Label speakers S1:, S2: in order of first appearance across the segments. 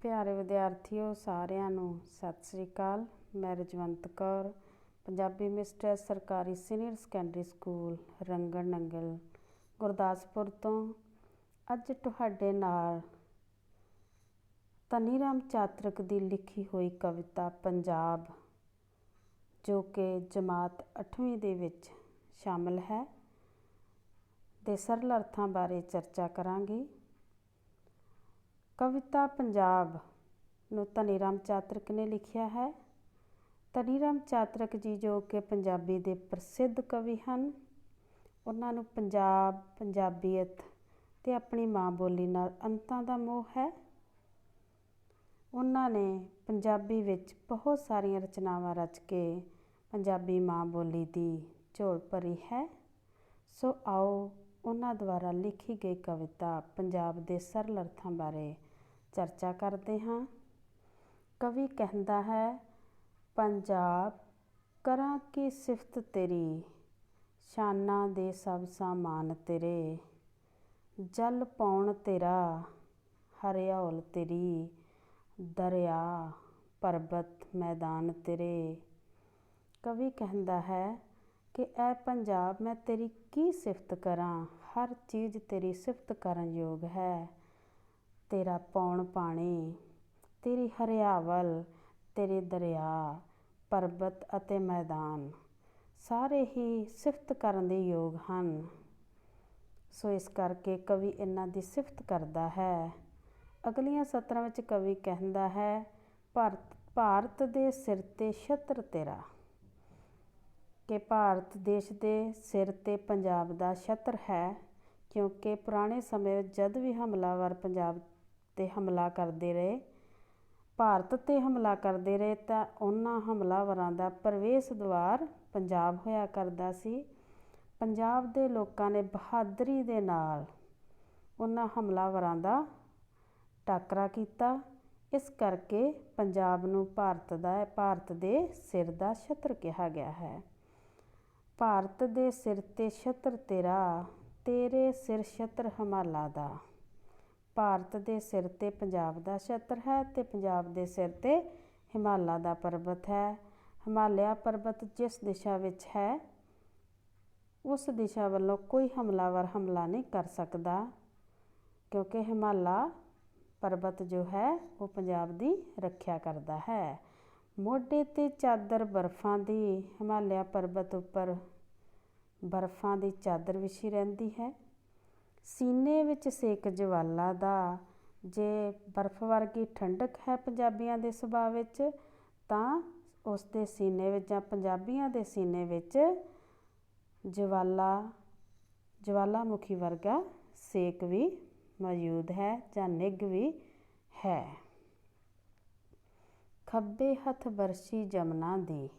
S1: ਪਿਆਰੇ ਵਿਦਿਆਰਥੀਓ, ਸਾਰਿਆਂ ਨੂੰ ਸਤਿ ਸ੍ਰੀ ਅਕਾਲ। ਮੈਂ ਰਜਵੰਤ ਕੌਰ, ਪੰਜਾਬੀ ਮਿਸਟਰੈਸ ਸਰਕਾਰੀ senior secondary school Rangan Nangal Gurdaspur ਤੋਂ ਅੱਜ ਤੁਹਾਡੇ ਨਾਲ ਧਨੀ ਰਾਮ ਚਾਤਰਕ ਦੀ ਲਿਖੀ ਹੋਈ ਕਵਿਤਾ ਪੰਜਾਬ, ਜੋ ਕਿ ਜਮਾਤ 8ਵੀਂ ਦੇ ਵਿੱਚ ਸ਼ਾਮਲ ਹੈ, ਦੇ ਸਰਲ ਅਰਥਾਂ ਬਾਰੇ ਚਰਚਾ ਕਰਾਂਗੇ। ਕਵਿਤਾ ਪੰਜਾਬ ਨੂੰ ਧਨੀ ਰਾਮ ਚਾਤਰਕ ਨੇ ਲਿਖਿਆ ਹੈ। ਧਨੀ ਰਾਮ ਚਾਤਰਕ ਜੀ ਜੋ ਕਿ ਪੰਜਾਬੀ ਦੇ ਪ੍ਰਸਿੱਧ ਕਵੀ ਹਨ, ਉਹਨਾਂ ਨੂੰ ਪੰਜਾਬ, ਪੰਜਾਬੀਅਤ ਅਤੇ ਆਪਣੀ ਮਾਂ ਬੋਲੀ ਨਾਲ ਅੰਤਾਂ ਦਾ ਮੋਹ ਹੈ। ਉਹਨਾਂ ਨੇ ਪੰਜਾਬੀ ਵਿੱਚ ਬਹੁਤ ਸਾਰੀਆਂ ਰਚਨਾਵਾਂ ਰਚ ਕੇ ਪੰਜਾਬੀ ਮਾਂ ਬੋਲੀ ਦੀ ਝੋਲ ਭਰੀ ਹੈ। ਸੋ ਆਓ ਉਹਨਾਂ ਦੁਆਰਾ ਲਿਖੀ ਗਈ ਕਵਿਤਾ ਪੰਜਾਬ ਦੇ ਸਰਲ ਅਰਥਾਂ ਬਾਰੇ ਚਰਚਾ ਕਰਦੇ ਹਾਂ। ਕਵੀ ਕਹਿੰਦਾ ਹੈ, ਪੰਜਾਬ ਕਰਾਂ ਕੀ ਸਿਫਤ ਤੇਰੀ, ਸ਼ਾਨਾਂ ਦੇ ਸਭ ਸਾਮਾਨ ਤੇਰੇ, ਜਲ ਪਾਉਣ ਤੇਰਾ, ਹਰਿਆਉਲ ਤੇਰੀ, ਦਰਿਆ ਪਰਬਤ ਮੈਦਾਨ ਤੇਰੇ। ਕਵੀ ਕਹਿੰਦਾ ਹੈ ਕਿ ਐ ਪੰਜਾਬ, ਮੈਂ ਤੇਰੀ ਕੀ ਸਿਫਤ ਕਰਾਂ, ਹਰ ਚੀਜ਼ ਤੇਰੀ ਸਿਫਤ ਕਰਨ ਯੋਗ ਹੈ। ਤੇਰਾ ਪੌਣ ਪਾਣੀ, ਤੇਰੀ ਹਰਿਆਵਲ, ਤੇਰੇ ਦਰਿਆ, ਪਰਬਤ ਅਤੇ ਮੈਦਾਨ ਸਾਰੇ ਹੀ ਸਿਫਤ ਕਰਨ ਦੇ ਯੋਗ ਹਨ। ਸੋ ਇਸ ਕਰਕੇ ਕਵੀ ਇਹਨਾਂ ਦੀ ਸਿਫਤ ਕਰਦਾ ਹੈ। ਅਗਲੀਆਂ ਸਤਰਾਂ ਵਿੱਚ ਕਵੀ ਕਹਿੰਦਾ ਹੈ, ਭਾਰਤ ਦੇ ਸਿਰ 'ਤੇ ਛਤਰ ਤੇਰਾ, ਕਿ ਭਾਰਤ ਦੇਸ਼ ਦੇ ਸਿਰ 'ਤੇ ਪੰਜਾਬ ਦਾ ਛਤਰ ਹੈ, ਕਿਉਂਕਿ ਪੁਰਾਣੇ ਸਮੇਂ ਵਿੱਚ ਜਦ ਵੀ ਹਮਲਾਵਰ ਪੰਜਾਬ 'ਤੇ ਹਮਲਾ ਕਰਦੇ ਰਹੇ, ਭਾਰਤ 'ਤੇ ਹਮਲਾ ਕਰਦੇ ਰਹੇ, ਤਾਂ ਉਹਨਾਂ ਹਮਲਾਵਰਾਂ ਦਾ ਪ੍ਰਵੇਸ਼ ਦੁਆਰ ਪੰਜਾਬ ਹੋਇਆ ਕਰਦਾ ਸੀ। ਪੰਜਾਬ ਦੇ ਲੋਕਾਂ ਨੇ ਬਹਾਦਰੀ ਦੇ ਨਾਲ ਉਹਨਾਂ ਹਮਲਾਵਰਾਂ ਦਾ ਟਾਕਰਾ ਕੀਤਾ। ਇਸ ਕਰਕੇ ਪੰਜਾਬ ਨੂੰ ਭਾਰਤ ਦੇ ਸਿਰ ਦਾ ਛਤਰ ਕਿਹਾ ਗਿਆ ਹੈ। ਭਾਰਤ ਦੇ ਸਿਰ 'ਤੇ ਛਤਰ ਤੇਰਾ, ਤੇਰੇ ਸਿਰ ਛਤਰ ਹਿਮਾਲਾ ਦਾ। ਭਾਰਤ ਦੇ ਸਿਰ 'ਤੇ ਪੰਜਾਬ ਦਾ ਛਤਰ ਹੈ ਅਤੇ ਪੰਜਾਬ ਦੇ ਸਿਰ 'ਤੇ ਹਿਮਾਲਾ ਦਾ ਪਰਬਤ ਹੈ। ਹਿਮਾਲਿਆ ਪਰਬਤ ਜਿਸ ਦਿਸ਼ਾ ਵਿੱਚ ਹੈ, ਉਸ ਦਿਸ਼ਾ ਵੱਲੋਂ ਕੋਈ ਹਮਲਾਵਰ ਹਮਲਾ ਨਹੀਂ ਕਰ ਸਕਦਾ, ਕਿਉਂਕਿ ਹਿਮਾਲਾ ਪਰਬਤ ਜੋ ਹੈ ਉਹ ਪੰਜਾਬ ਦੀ ਰੱਖਿਆ ਕਰਦਾ ਹੈ। ਮੋਢੇ 'ਤੇ ਚਾਦਰ ਬਰਫਾਂ ਦੀ, ਹਿਮਾਲਿਆ ਪਰਬਤ ਉੱਪਰ ਬਰਫਾਂ ਦੀ ਚਾਦਰ ਵਿਛੀ ਰਹਿੰਦੀ ਹੈ। ਸੀਨੇ ਵਿੱਚ ਸੇਕ ਜਵਾਲਾ ਦਾ, ਜੇ ਬਰਫ ਵਰਗੀ ਠੰਡਕ ਹੈ ਪੰਜਾਬੀਆਂ ਦੇ ਸੁਭਾਅ ਵਿੱਚ, ਤਾਂ ਉਸ ਦੇ ਸੀਨੇ ਵਿੱਚ ਜਾਂ ਪੰਜਾਬੀਆਂ ਦੇ ਸੀਨੇ ਵਿੱਚ ਜਵਾਲਾਮੁਖੀ ਵਰਗਾ ਸੇਕ ਵੀ ਮੌਜੂਦ ਹੈ ਜਾਂ ਨਿੱਘ ਵੀ ਹੈ। ਖੱਬੇ ਹੱਥ ਬਰਛੀ ਜਮਨਾ ਦੀ,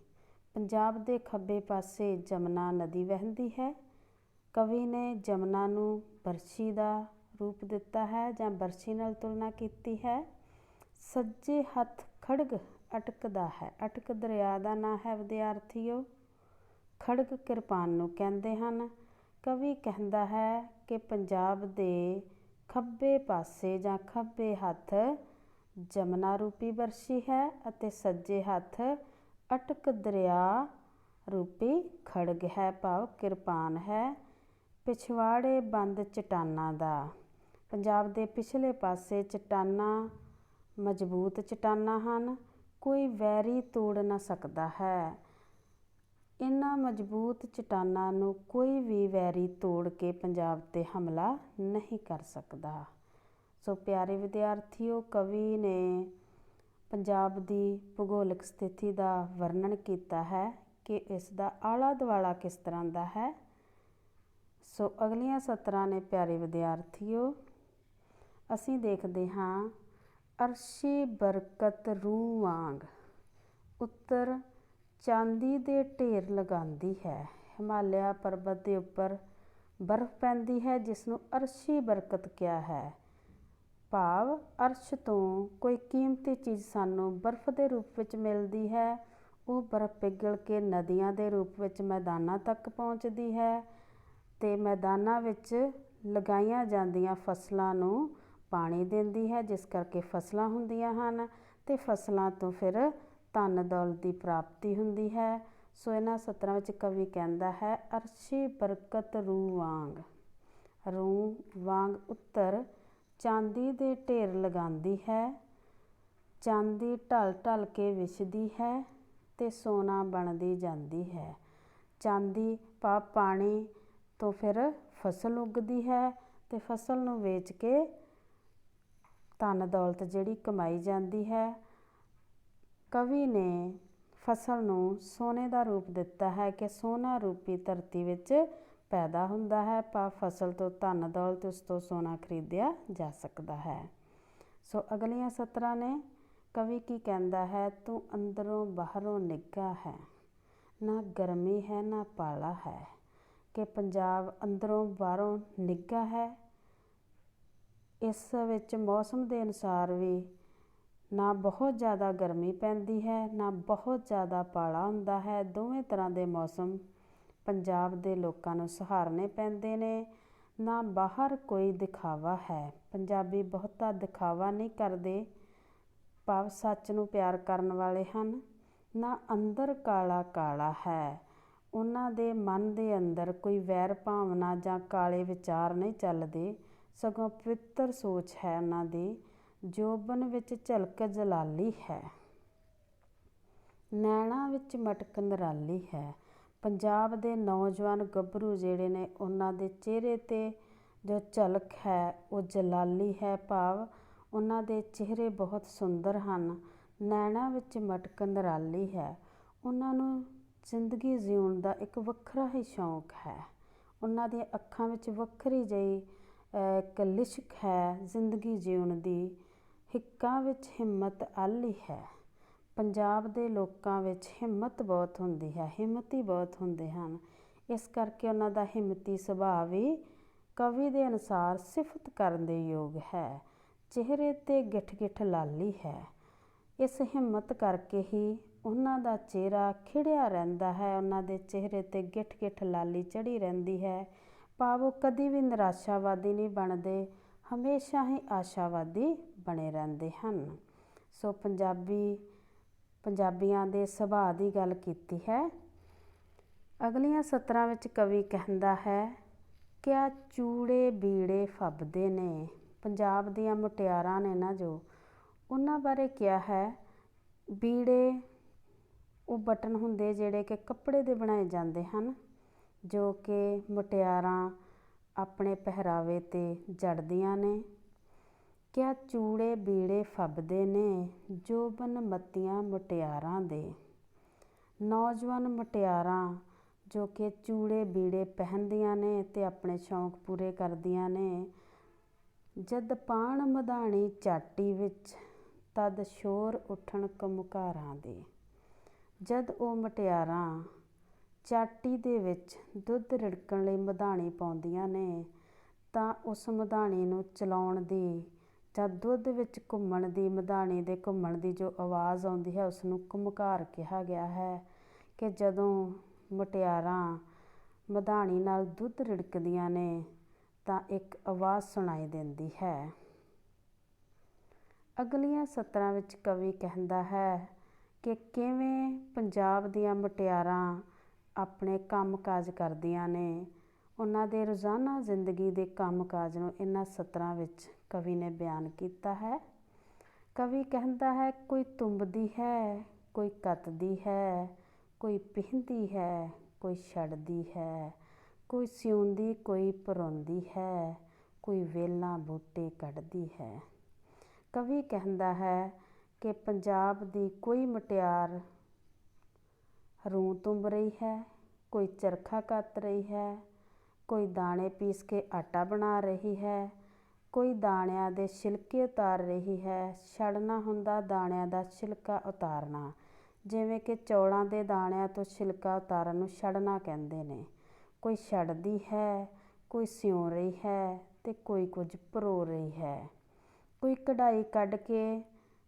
S1: ਪੰਜਾਬ ਦੇ ਖੱਬੇ ਪਾਸੇ ਜਮਨਾ ਨਦੀ ਵਹਿੰਦੀ ਹੈ। ਕਵੀ ਨੇ ਜਮਨਾ ਨੂੰ ਬਰਛੀ ਦਾ ਰੂਪ ਦਿੱਤਾ ਹੈ ਜਾਂ ਬਰਛੀ ਨਾਲ ਤੁਲਨਾ ਕੀਤੀ ਹੈ। ਸੱਜੇ ਹੱਥ ਖੜਗ ਅਟਕਦਾ ਹੈ, ਅਟਕ ਦਰਿਆ ਦਾ ਨਾਂ ਹੈ ਵਿਦਿਆਰਥੀਓ। ਖੜਗ ਕਿਰਪਾਨ ਨੂੰ ਕਹਿੰਦੇ ਹਨ। ਕਵੀ ਕਹਿੰਦਾ ਹੈ ਕਿ ਪੰਜਾਬ ਦੇ ਖੱਬੇ ਪਾਸੇ ਜਾਂ ਖੱਬੇ ਹੱਥ ਜਮਨਾ ਰੂਪੀ ਬਰਛੀ ਹੈ ਅਤੇ ਸੱਜੇ ਹੱਥ ਅਟਕ ਦਰਿਆ ਰੂਪੀ ਖੜਗ ਹੈ, ਭਾਵ ਕਿਰਪਾਨ ਹੈ। ਪਿਛਵਾੜੇ ਬੰਦ ਚਟਾਨਾਂ ਦਾ, ਪੰਜਾਬ ਦੇ ਪਿਛਲੇ ਪਾਸੇ ਚਟਾਨਾਂ ਮਜ਼ਬੂਤ ਚਟਾਨਾਂ ਹਨ, ਕੋਈ ਵੈਰੀ ਤੋੜ ਨਾ ਸਕਦਾ ਹੈ। ਇਹਨਾਂ ਮਜ਼ਬੂਤ ਚਟਾਨਾਂ ਨੂੰ ਕੋਈ ਵੀ ਵੈਰੀ ਤੋੜ ਕੇ ਪੰਜਾਬ 'ਤੇ ਹਮਲਾ ਨਹੀਂ ਕਰ ਸਕਦਾ। ਸੋ ਪਿਆਰੇ ਵਿਦਿਆਰਥੀਓ, ਕਵੀ ਨੇ ਪੰਜਾਬ ਦੀ ਭੂਗੋਲਿਕ ਸਥਿਤੀ ਦਾ ਵਰਣਨ ਕੀਤਾ ਹੈ ਕਿ ਇਸ ਦਾ ਆਲਾ ਦੁਆਲਾ ਕਿਸ ਤਰ੍ਹਾਂ ਦਾ ਹੈ। ਸੋ ਅਗਲੀਆਂ ਸਤਰਾਂ ਨੇ ਪਿਆਰੇ ਵਿਦਿਆਰਥੀਓ, ਅਸੀਂ ਦੇਖਦੇ ਹਾਂ, ਅਰਸ਼ੀ ਬਰਕਤ ਰੂਹ ਵਾਂਗ ਉੱਤਰ ਚਾਂਦੀ ਦੇ ਢੇਰ ਲਗਾਉਂਦੀ ਹੈ। ਹਿਮਾਲਿਆ ਪਰਬਤ ਦੇ ਉੱਪਰ ਬਰਫ਼ ਪੈਂਦੀ ਹੈ, ਜਿਸ ਨੂੰ ਅਰਸ਼ੀ ਬਰਕਤ ਕਿਹਾ ਹੈ, ਭਾਵ ਅਰਸ਼ ਤੋਂ ਕੋਈ ਕੀਮਤੀ ਚੀਜ਼ ਸਾਨੂੰ ਬਰਫ਼ ਦੇ ਰੂਪ ਵਿੱਚ ਮਿਲਦੀ ਹੈ। ਉਹ ਬਰਫ਼ ਪਿਘਲ ਕੇ ਨਦੀਆਂ ਦੇ ਰੂਪ ਵਿੱਚ ਮੈਦਾਨਾਂ ਤੱਕ ਪਹੁੰਚਦੀ ਹੈ ਅਤੇ ਮੈਦਾਨਾਂ ਵਿੱਚ ਲਗਾਈਆਂ ਜਾਂਦੀਆਂ ਫਸਲਾਂ ਨੂੰ ਪਾਣੀ ਦਿੰਦੀ ਹੈ, ਜਿਸ ਕਰਕੇ ਫਸਲਾਂ ਹੁੰਦੀਆਂ ਹਨ ਅਤੇ ਫਸਲਾਂ ਤੋਂ ਫਿਰ ਧਨ ਦੌਲਤ ਦੀ ਪ੍ਰਾਪਤੀ ਹੁੰਦੀ ਹੈ। ਸੋ ਇਹਨਾਂ ਸਤਰਾਂ ਵਿੱਚ ਕਵੀ ਕਹਿੰਦਾ ਹੈ, ਅਰਸ਼ੀ ਬਰਕਤ ਰੂੰ ਵਾਂਗ ਉੱਤਰ ਚਾਂਦੀ ਦੇ ਢੇਰ ਲਗਾਉਂਦੀ ਹੈ। ਚਾਂਦੀ ਢਲ ਢਲ ਕੇ ਵਿਛਦੀ ਹੈ ਅਤੇ ਸੋਨਾ ਬਣਦੀ ਜਾਂਦੀ ਹੈ। ਚਾਂਦੀ ਭਾਵ ਪਾਣੀ ਤੋਂ ਫਿਰ ਫਸਲ ਉੱਗਦੀ ਹੈ ਅਤੇ ਫਸਲ ਨੂੰ ਵੇਚ ਕੇ ਧਨ ਦੌਲਤ ਜਿਹੜੀ ਕਮਾਈ ਜਾਂਦੀ ਹੈ। ਕਵੀ ਨੇ ਫਸਲ ਨੂੰ ਸੋਨੇ ਦਾ ਰੂਪ ਦਿੱਤਾ ਹੈ ਕਿ ਸੋਨਾ ਰੂਪੀ ਧਰਤੀ ਵਿੱਚ ਪੈਦਾ ਹੁੰਦਾ ਹੈ, ਭਾਵ ਫਸਲ ਤੋਂ ਧਨ ਦੌਲਤ, ਉਸ ਤੋਂ ਸੋਨਾ ਖਰੀਦਿਆ ਜਾ ਸਕਦਾ ਹੈ। ਸੋ ਅਗਲੀਆਂ ਸਤਰਾਂ ਨੇ ਕਵੀ ਕੀ ਕਹਿੰਦਾ ਹੈ, ਤੂੰ ਅੰਦਰੋਂ ਬਾਹਰੋਂ ਨਿੱਘਾ ਹੈ, ਨਾ ਗਰਮੀ ਹੈ ਨਾ ਪਾਲਾ ਹੈ। ਕਿ ਪੰਜਾਬ ਅੰਦਰੋਂ ਬਾਹਰੋਂ ਨਿੱਘਾ ਹੈ, ਇਸ ਵਿੱਚ ਮੌਸਮ ਦੇ ਅਨੁਸਾਰ ਵੀ ਨਾ ਬਹੁਤ ਜ਼ਿਆਦਾ ਗਰਮੀ ਪੈਂਦੀ ਹੈ, ਨਾ ਬਹੁਤ ਜ਼ਿਆਦਾ ਪਾਲਾ ਹੁੰਦਾ ਹੈ। ਦੋਵੇਂ ਤਰ੍ਹਾਂ ਦੇ ਮੌਸਮ ਪੰਜਾਬ ਦੇ ਲੋਕਾਂ ਨੂੰ ਸਹਾਰਨੇ ਪੈਂਦੇ ਨੇ। ਨਾ ਬਾਹਰ ਕੋਈ ਦਿਖਾਵਾ ਹੈ, ਪੰਜਾਬੀ ਬਹੁਤਾ ਦਿਖਾਵਾ ਨਹੀਂ ਕਰਦੇ, ਭਾਵ ਸੱਚ ਨੂੰ ਪਿਆਰ ਕਰਨ ਵਾਲੇ ਹਨ। ਨਾ ਅੰਦਰ ਕਾਲਾ ਕਾਲਾ ਹੈ, ਉਹਨਾਂ ਦੇ ਮਨ ਦੇ ਅੰਦਰ ਕੋਈ ਵੈਰ ਭਾਵਨਾ ਜਾਂ ਕਾਲੇ ਵਿਚਾਰ ਨਹੀਂ ਚੱਲਦੇ, ਸਗੋਂ ਪਵਿੱਤਰ ਸੋਚ ਹੈ ਉਹਨਾਂ ਦੀ। ਜੋਬਨ ਵਿੱਚ ਝਲਕ ਜਲਾਲੀ ਹੈ, ਨੈਣਾਂ ਵਿੱਚ ਮਟਕ ਨਿਰਾਲੀ ਹੈ। ਪੰਜਾਬ ਦੇ ਨੌਜਵਾਨ ਗੱਭਰੂ ਜਿਹੜੇ ਨੇ, ਉਹਨਾਂ ਦੇ ਚਿਹਰੇ 'ਤੇ ਜੋ ਝਲਕ ਹੈ ਉਹ ਜਲਾਲੀ ਹੈ, ਭਾਵ ਉਹਨਾਂ ਦੇ ਚਿਹਰੇ ਬਹੁਤ ਸੁੰਦਰ ਹਨ। ਨੈਣਾਂ ਵਿੱਚ ਮਟਕ ਨਿਰਾਲੀ ਹੈ, ਉਹਨਾਂ ਨੂੰ ਜ਼ਿੰਦਗੀ ਜਿਉਣ ਦਾ ਇੱਕ ਵੱਖਰਾ ਹੀ ਸ਼ੌਂਕ ਹੈ। ਉਹਨਾਂ ਦੀਆਂ ਅੱਖਾਂ ਵਿੱਚ ਵੱਖਰੀ ਜਿਹੀ ਇੱਕ ਲਿਸ਼ਕ ਹੈ ਜ਼ਿੰਦਗੀ ਜਿਉਣ ਦੀ। ਹਿੱਕਾਂ ਵਿੱਚ ਹਿੰਮਤ ਆਲੀ ਹੈ, ਪੰਜਾਬ ਦੇ ਲੋਕਾਂ ਵਿੱਚ ਹਿੰਮਤ ਬਹੁਤ ਹੁੰਦੀ ਹੈ, ਹਿੰਮਤੀ ਬਹੁਤ ਹੁੰਦੇ ਹਨ। ਇਸ ਕਰਕੇ ਉਹਨਾਂ ਦਾ ਹਿੰਮਤੀ ਸੁਭਾਅ ਵੀ ਕਵੀ ਦੇ ਅਨੁਸਾਰ ਸਿਫਤ ਕਰਨ ਦੇ ਯੋਗ ਹੈ। ਚਿਹਰੇ 'ਤੇ ਗਿੱਠ ਗਿੱਠ ਲਾਲੀ ਹੈ, ਇਸ ਹਿੰਮਤ ਕਰਕੇ ਹੀ ਉਹਨਾਂ ਦਾ ਚਿਹਰਾ ਖਿੜਿਆ ਰਹਿੰਦਾ ਹੈ, ਉਹਨਾਂ ਦੇ ਚਿਹਰੇ 'ਤੇ ਗਿੱਠ ਗਿੱਠ ਲਾਲੀ ਚੜ੍ਹੀ ਰਹਿੰਦੀ ਹੈ, ਭਾਵ ਉਹ ਕਦੀ ਵੀ ਨਿਰਾਸ਼ਾਵਾਦੀ ਨਹੀਂ ਬਣਦੇ, ਹਮੇਸ਼ਾ ਹੀ ਆਸ਼ਾਵਾਦੀ ਬਣੇ ਰਹਿੰਦੇ ਹਨ। ਸੋ ਪੰਜਾਬੀਆਂ ਦੇ ਸੁਭਾਅ ਦੀ ਗੱਲ ਕੀਤੀ ਹੈ। ਅਗਲੀਆਂ ਸਤਰਾਂ ਵਿੱਚ ਕਵੀ ਕਹਿੰਦਾ ਹੈ, ਕਿਆ ਚੂੜੇ ਬੀੜੇ ਫੱਬਦੇ ਨੇ। ਪੰਜਾਬ ਦੀਆਂ ਮੁਟਿਆਰਾਂ ਨੇ ਨਾ ਜੋ, ਉਹਨਾਂ ਬਾਰੇ ਕਿਹਾ ਹੈ। ਬੀੜੇ ਉਹ ਬਟਨ ਹੁੰਦੇ ਜਿਹੜੇ ਕਿ ਕੱਪੜੇ ਦੇ ਬਣਾਏ ਜਾਂਦੇ ਹਨ, ਜੋ ਕਿ ਮੁਟਿਆਰਾਂ ਆਪਣੇ ਪਹਿਰਾਵੇ 'ਤੇ ਜੜਦੀਆਂ ਨੇ। ਕਿਆ ਚੂੜੇ ਬੀੜੇ ਫੱਬਦੇ ਨੇ, ਜੋਬਨ ਮੱਤੀਆਂ ਮੁਟਿਆਰਾਂ ਦੇ। ਨੌਜਵਾਨ ਮੁਟਿਆਰਾਂ ਜੋ ਕਿ ਚੂੜੇ ਬੀੜੇ ਪਹਿਨਦੀਆਂ ਨੇ ਅਤੇ ਆਪਣੇ ਸ਼ੌਂਕ ਪੂਰੇ ਕਰਦੀਆਂ ਨੇ। ਜਦ ਪਾਣ ਮਧਾਣੀ ਚਾਟੀ ਵਿੱਚ, ਤਦ ਸ਼ੋਰ ਉੱਠਣ ਕਮੁਕਾਰਾਂ ਦੇ। ਜਦ ਉਹ ਮੁਟਿਆਰਾਂ ਚਾਟੀ ਦੇ ਵਿੱਚ ਦੁੱਧ ਰਿੜਕਣ ਲਈ ਮਧਾਣੀ ਪਾਉਂਦੀਆਂ ਨੇ, ਤਾਂ ਉਸ ਮਧਾਣੀ ਨੂੰ ਚਲਾਉਣ ਦੀ ਜਾਂ ਦੁੱਧ ਵਿੱਚ ਘੁੰਮਣ ਦੀ, ਮਧਾਣੀ ਦੇ ਘੁੰਮਣ ਦੀ ਜੋ ਆਵਾਜ਼ ਆਉਂਦੀ ਹੈ, ਉਸ ਨੂੰ ਕਮੁਕਾਰ ਕਿਹਾ ਗਿਆ ਹੈ। ਕਿ ਜਦੋਂ ਮੁਟਿਆਰਾਂ ਮਧਾਣੀ ਨਾਲ ਦੁੱਧ ਰਿੜਕਦੀਆਂ ਨੇ ਤਾਂ ਇੱਕ ਆਵਾਜ਼ ਸੁਣਾਈ ਦਿੰਦੀ ਹੈ। ਅਗਲੀਆਂ ਸਤਰਾਂ ਵਿੱਚ ਕਵੀ ਕਹਿੰਦਾ ਹੈ ਕਿ ਕਿਵੇਂ ਪੰਜਾਬ ਦੀਆਂ ਮੁਟਿਆਰਾਂ ਆਪਣੇ ਕੰਮ ਕਾਜ ਕਰਦੀਆਂ ਨੇ। ਉਹਨਾਂ ਦੇ ਰੋਜ਼ਾਨਾ ਜ਼ਿੰਦਗੀ ਦੇ ਕੰਮ ਕਾਜ ਨੂੰ ਇਹਨਾਂ ਸਤਰਾਂ ਵਿੱਚ ਕਵੀ ਨੇ ਬਿਆਨ ਕੀਤਾ ਹੈ। ਕਵੀ ਕਹਿੰਦਾ ਹੈ, ਕੋਈ ਤੁੰਬਦੀ ਹੈ, ਕੋਈ ਕੱਤਦੀ ਹੈ, ਕੋਈ ਪਿਹਨਦੀ ਹੈ, ਕੋਈ ਛੜਦੀ ਹੈ, ਕੋਈ ਸਿਉਂਦੀ, ਕੋਈ ਪਰੋਂਦੀ ਹੈ, ਕੋਈ ਵੇਲਾਂ ਬੂਟੇ ਕੱਢਦੀ ਹੈ। ਕਵੀ ਕਹਿੰਦਾ ਹੈ ਕਿ ਪੰਜਾਬ ਦੀ ਕੋਈ ਮੁਟਿਆਰ ਰੂੰ ਤੁੰਬ ਰਹੀ ਹੈ, ਕੋਈ ਚਰਖਾ ਕੱਤ ਰਹੀ ਹੈ, ਕੋਈ ਦਾਣੇ ਪੀਸ ਕੇ ਆਟਾ ਬਣਾ ਰਹੀ ਹੈ, ਕੋਈ ਦਾਣਿਆਂ ਦੇ ਛਿਲਕੇ ਉਤਾਰ ਰਹੀ ਹੈ। ਛੜਨਾ ਹੁੰਦਾ ਦਾਣਿਆਂ ਦਾ ਛਿਲਕਾ ਉਤਾਰਨਾ, ਜਿਵੇਂ ਕਿ ਚੌਲਾਂ ਦੇ ਦਾਣਿਆਂ ਤੋਂ ਛਿਲਕਾ ਉਤਾਰਨ ਨੂੰ ਛੜਨਾ ਕਹਿੰਦੇ ਨੇ। ਕੋਈ ਛੜਦੀ ਹੈ, ਕੋਈ ਸਿਉਂ ਰਹੀ ਹੈ ਅਤੇ ਕੋਈ ਕੁਝ ਪਰੋ ਰਹੀ ਹੈ। ਕੋਈ ਕਢਾਈ ਕੱਢ ਕੇ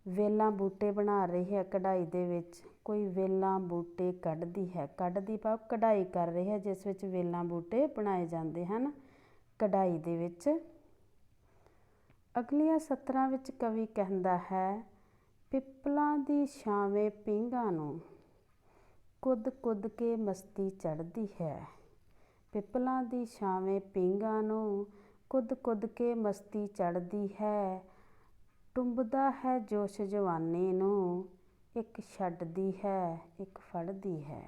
S1: ਵੇਲਾਂ ਬੂਟੇ ਬਣਾ ਰਹੀ ਹੈ ਕਢਾਈ ਦੇ ਵਿੱਚ, ਕੋਈ ਵੇਲਾਂ ਬੂਟੇ ਕੱਢਦੀ ਹੈ। ਕੱਢਦੀ ਭਾਵ ਕਢਾਈ ਕਰ ਰਹੀ ਹੈ, ਜਿਸ ਵਿੱਚ ਵੇਲਾਂ ਬੂਟੇ ਬਣਾਏ ਜਾਂਦੇ ਹਨ ਕਢਾਈ ਦੇ ਵਿੱਚ। ਅਗਲੀਆਂ ਸਤਰਾਂ ਵਿੱਚ ਕਵੀ ਕਹਿੰਦਾ ਹੈ, ਪਿੱਪਲਾਂ ਦੀ ਛਾਵੇਂ ਪੀਂਘਾਂ ਨੂੰ ਕੁੱਦ ਕੁੱਦ ਕੇ ਮਸਤੀ ਚੜ੍ਹਦੀ ਹੈ। ਪਿੱਪਲਾਂ ਦੀ ਛਾਵੇਂ ਪੀਂਘਾਂ ਨੂੰ ਕੁੱਦ ਕੁੱਦ ਕੇ ਮਸਤੀ ਚੜ੍ਹਦੀ ਹੈ। ਟੁੰਬਦਾ ਹੈ ਜੋਸ਼ ਜਵਾਨੀ ਨੂੰ, ਇੱਕ ਛੱਡਦੀ ਹੈ ਇੱਕ ਫੜਦੀ ਹੈ।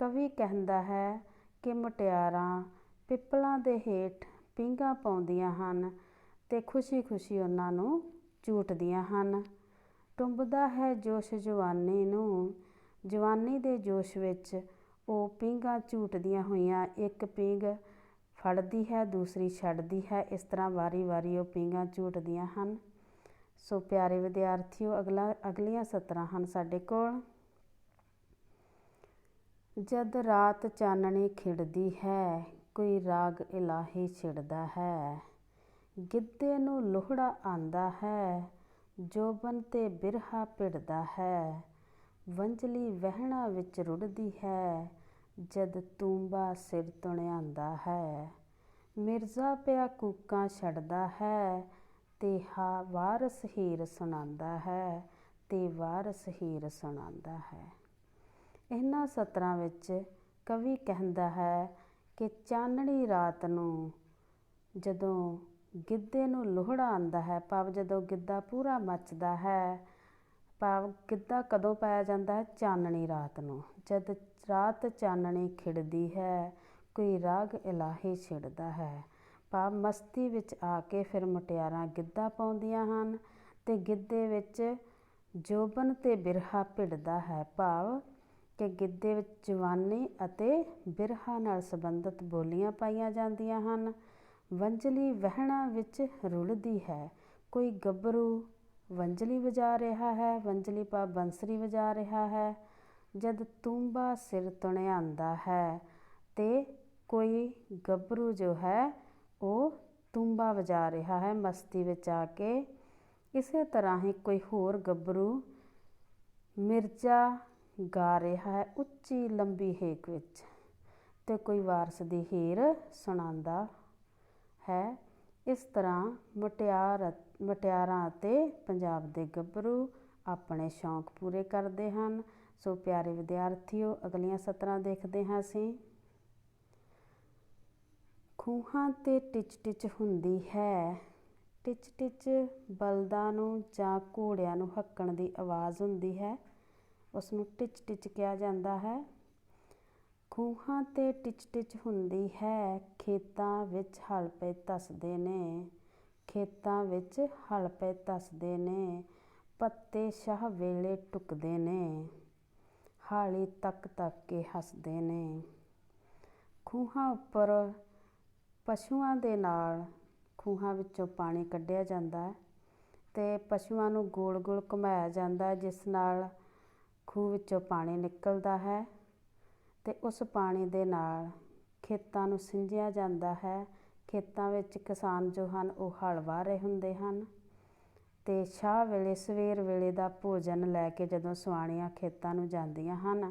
S1: ਕਵੀ ਕਹਿੰਦਾ ਹੈ ਕਿ ਮੁਟਿਆਰਾਂ ਪਿੱਪਲਾਂ ਦੇ ਹੇਠ ਪੀਂਘਾਂ ਪਾਉਂਦੀਆਂ ਹਨ ਤੇ ਖੁਸ਼ੀ ਖੁਸ਼ੀ ਉਹਨਾਂ ਨੂੰ ਝੂਟਦੀਆਂ ਹਨ। ਟੁੰਬਦਾ ਹੈ ਜੋਸ਼ ਜਵਾਨੀ ਨੂੰ, ਜਵਾਨੀ ਦੇ ਜੋਸ਼ ਵਿੱਚ ਉਹ ਪੀਂਘਾਂ ਝੂਟਦੀਆਂ ਹੋਈਆਂ ਇੱਕ ਪੀਂਘ ਫੜਦੀ ਹੈ, ਦੂਸਰੀ ਛੱਡਦੀ ਹੈ। ਇਸ ਤਰ੍ਹਾਂ ਵਾਰੀ ਵਾਰੀ ਉਹ ਪੀਂਘਾਂ ਝੂਟਦੀਆਂ ਹਨ। ਸੋ ਪਿਆਰੇ ਵਿਦਿਆਰਥੀਓ, ਅਗਲੀਆਂ ਸਤਰਾਂ ਹਨ ਸਾਡੇ ਕੋਲ। ਜਦ ਰਾਤ ਚਾਨਣੀ ਖਿੜਦੀ ਹੈ, ਕੋਈ ਰਾਗ ਇਲਾਹੀ ਛਿੜਦਾ ਹੈ। ਗਿੱਧੇ ਨੂੰ ਲੋਹੜਾ ਆਂਦਾ ਹੈ, ਜੋਬਨ ਤੇ ਬਿਰਹਾ ਭਿੜਦਾ ਹੈ। ਵੰਝਲੀ ਵਹਿਣਾਂ ਵਿੱਚ ਰੁੜ੍ਹਦੀ ਹੈ, ਜਦ ਤੂੰਬਾ ਸਿਰ ਤੁਣਿਆਂਦਾ ਹੈ। ਮਿਰਜ਼ਾ ਪਿਆ ਕੂਕਾਂ ਛੱਡਦਾ ਹੈ, ਤੇ ਵਾਰਸ ਹੀਰ ਸੁਣਾਉਂਦਾ ਹੈ, ਤੇ ਵਾਰਸ ਹੀਰ ਸੁਣਾਉਂਦਾ ਹੈ। ਇਹਨਾਂ ਸਤਰਾਂ ਵਿੱਚ ਕਵੀ ਕਹਿੰਦਾ ਹੈ ਕਿ ਚਾਨਣੀ ਰਾਤ ਨੂੰ ਜਦੋਂ ਗਿੱਧੇ ਨੂੰ ਲੋਹੜਾ ਆਉਂਦਾ ਹੈ, ਭਾਵ ਜਦੋਂ ਗਿੱਧਾ ਪੂਰਾ ਮੱਚਦਾ ਹੈ, ਭਾਵ ਗਿੱਧਾ ਕਦੋਂ ਪਾਇਆ ਜਾਂਦਾ ਹੈ? ਚਾਨਣੀ ਰਾਤ ਨੂੰ। ਜਦ ਰਾਤ ਚਾਨਣੀ ਖਿੜਦੀ ਹੈ, ਕੋਈ ਰਾਗ ਇਲਾਹੀ ਛਿੜਦਾ ਹੈ, ਭਾਵ ਮਸਤੀ ਵਿੱਚ ਆ ਕੇ ਫਿਰ ਮੁਟਿਆਰਾਂ ਗਿੱਧਾ ਪਾਉਂਦੀਆਂ ਹਨ ਤੇ ਗਿੱਧੇ ਵਿੱਚ ਜੋਬਨ ਤੇ ਬਿਰਹਾ ਭਿੜਦਾ ਹੈ, ਭਾਵ ਕਿ ਗਿੱਧੇ ਵਿੱਚ ਜਵਾਨੀ ਅਤੇ ਬਿਰਹਾ ਨਾਲ ਸੰਬੰਧਿਤ ਬੋਲੀਆਂ ਪਾਈਆਂ ਜਾਂਦੀਆਂ ਹਨ। ਵੰਝਲੀ ਵਹਿਣਾਂ ਵਿੱਚ ਰੁੜ੍ਹਦੀ ਹੈ, ਕੋਈ ਗੱਭਰੂ ਵੰਝਲੀ ਵਜਾ ਰਿਹਾ ਹੈ, ਵੰਝਲੀ ਭਾਵ ਬੰਸਰੀ ਵਜਾ ਰਿਹਾ ਹੈ। ਜਦ ਤੂੰਬਾ ਸਿਰ ਤੁਣਿਆਂਦਾ ਹੈ, ਤੇ ਕੋਈ ਗੱਭਰੂ ਜੋ ਹੈ ਉਹ ਤੂੰਬਾ ਵਜਾ ਰਿਹਾ ਹੈ ਮਸਤੀ ਵਿੱਚ ਆ ਕੇ। ਇਸੇ ਤਰ੍ਹਾਂ ਹੀ ਕੋਈ ਹੋਰ ਗੱਭਰੂ ਮਿਰਜ਼ਾ ਗਾ ਰਿਹਾ ਹੈ ਉੱਚੀ ਲੰਬੀ ਹੇਕ ਵਿੱਚ, ਤੇ ਕੋਈ ਵਾਰਸ ਦੀ ਹੀਰ ਸੁਣਾਉਂਦਾ ਹੈ। ਇਸ ਤਰ੍ਹਾਂ ਮੁਟਿਆਰਾਂ ਅਤੇ ਪੰਜਾਬ ਦੇ ਗੱਭਰੂ ਆਪਣੇ ਸ਼ੌਂਕ ਪੂਰੇ ਕਰਦੇ ਹਨ। ਸੋ ਪਿਆਰੇ ਵਿਦਿਆਰਥੀਓ, ਅਗਲੀਆਂ ਸਤਰਾਂ ਦੇਖਦੇ ਹਾਂ ਅਸੀਂ। ਖੂਹਾਂ 'ਤੇ ਟਿਚ ਟਿਚ ਹੁੰਦੀ ਹੈ, ਟਿਚ ਟਿਚ ਬਲਦਾਂ ਨੂੰ ਜਾਂ ਘੋੜਿਆਂ ਨੂੰ ਹੱਕਣ ਦੀ ਆਵਾਜ਼ ਹੁੰਦੀ ਹੈ, ਉਸਨੂੰ ਟਿਚ ਟਿਚ ਕਿਹਾ ਜਾਂਦਾ ਹੈ। ਖੂਹਾਂ 'ਤੇ ਟਿਚ ਟਿਚ ਹੁੰਦੀ ਹੈ, ਖੇਤਾਂ ਵਿੱਚ ਹਲ ਪਏ ਧੱਸਦੇ ਨੇ, ਖੇਤਾਂ ਵਿੱਚ ਹਲ ਪਏ ਧੱਸਦੇ ਨੇ। ਪੱਤੇ ਸ਼ਾਹ ਵੇਲੇ ਟੁੱਕਦੇ ਨੇ, ਹਾਲੀ ਤੱਕ ਤੱਕ ਕੇ ਹੱਸਦੇ ਨੇ। ਖੂਹਾਂ ਉੱਪਰ ਪਸ਼ੂਆਂ ਦੇ ਨਾਲ ਖੂਹਾਂ ਵਿੱਚੋਂ ਪਾਣੀ ਕੱਢਿਆ ਜਾਂਦਾ ਹੈ ਤੇ ਪਸ਼ੂਆਂ ਨੂੰ ਗੋਲ ਗੋਲ ਘੁਮਾਇਆ ਜਾਂਦਾ, ਜਿਸ ਨਾਲ ਖੂਹ ਵਿੱਚੋਂ ਪਾਣੀ ਨਿਕਲਦਾ ਹੈ ਤੇ ਉਸ ਪਾਣੀ ਦੇ ਨਾਲ ਖੇਤਾਂ ਨੂੰ ਸਿੰਜਿਆ ਜਾਂਦਾ ਹੈ। ਖੇਤਾਂ ਵਿੱਚ ਕਿਸਾਨ ਜੋ ਹਨ ਉਹ ਹਲ ਵਾਹ ਰਹੇ ਹੁੰਦੇ ਹਨ ਤੇ ਸ਼ਾਹ ਵੇਲੇ, ਸਵੇਰ ਵੇਲੇ ਦਾ ਭੋਜਨ ਲੈ ਕੇ ਜਦੋਂ ਸਵਾਣੀਆਂ ਖੇਤਾਂ ਨੂੰ ਜਾਂਦੀਆਂ ਹਨ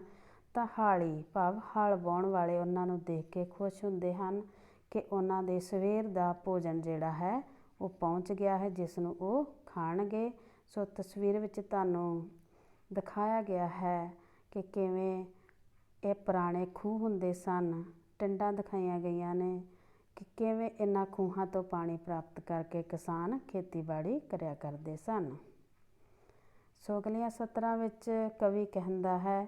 S1: ਤਾਂ ਹਾਲੀ ਭਾਵ ਹਲ ਵਾਹੁਣ ਵਾਲੇ ਉਹਨਾਂ ਨੂੰ ਦੇਖ ਕੇ ਖੁਸ਼ ਹੁੰਦੇ ਹਨ ਕਿ ਉਹਨਾਂ ਦੇ ਸਵੇਰ ਦਾ ਭੋਜਨ ਜਿਹੜਾ ਹੈ ਉਹ ਪਹੁੰਚ ਗਿਆ ਹੈ, ਜਿਸ ਨੂੰ ਉਹ ਖਾਣਗੇ। ਸੋ ਤਸਵੀਰ ਵਿੱਚ ਤੁਹਾਨੂੰ ਦਿਖਾਇਆ ਗਿਆ ਹੈ ਕਿ ਕਿਵੇਂ ਇਹ ਪੁਰਾਣੇ ਖੂਹ ਹੁੰਦੇ ਸਨ। ਟਿੰਡਾਂ ਦਿਖਾਈਆਂ ਗਈਆਂ ਨੇ ਕਿ ਕਿਵੇਂ ਇਹਨਾਂ ਖੂਹਾਂ ਤੋਂ ਪਾਣੀ ਪ੍ਰਾਪਤ ਕਰਕੇ ਕਿਸਾਨ ਖੇਤੀਬਾੜੀ ਕਰਿਆ ਕਰਦੇ ਸਨ। ਸੋ ਅਗਲੀਆਂ ਸਤਰਾਂ ਵਿੱਚ ਕਵੀ ਕਹਿੰਦਾ ਹੈ,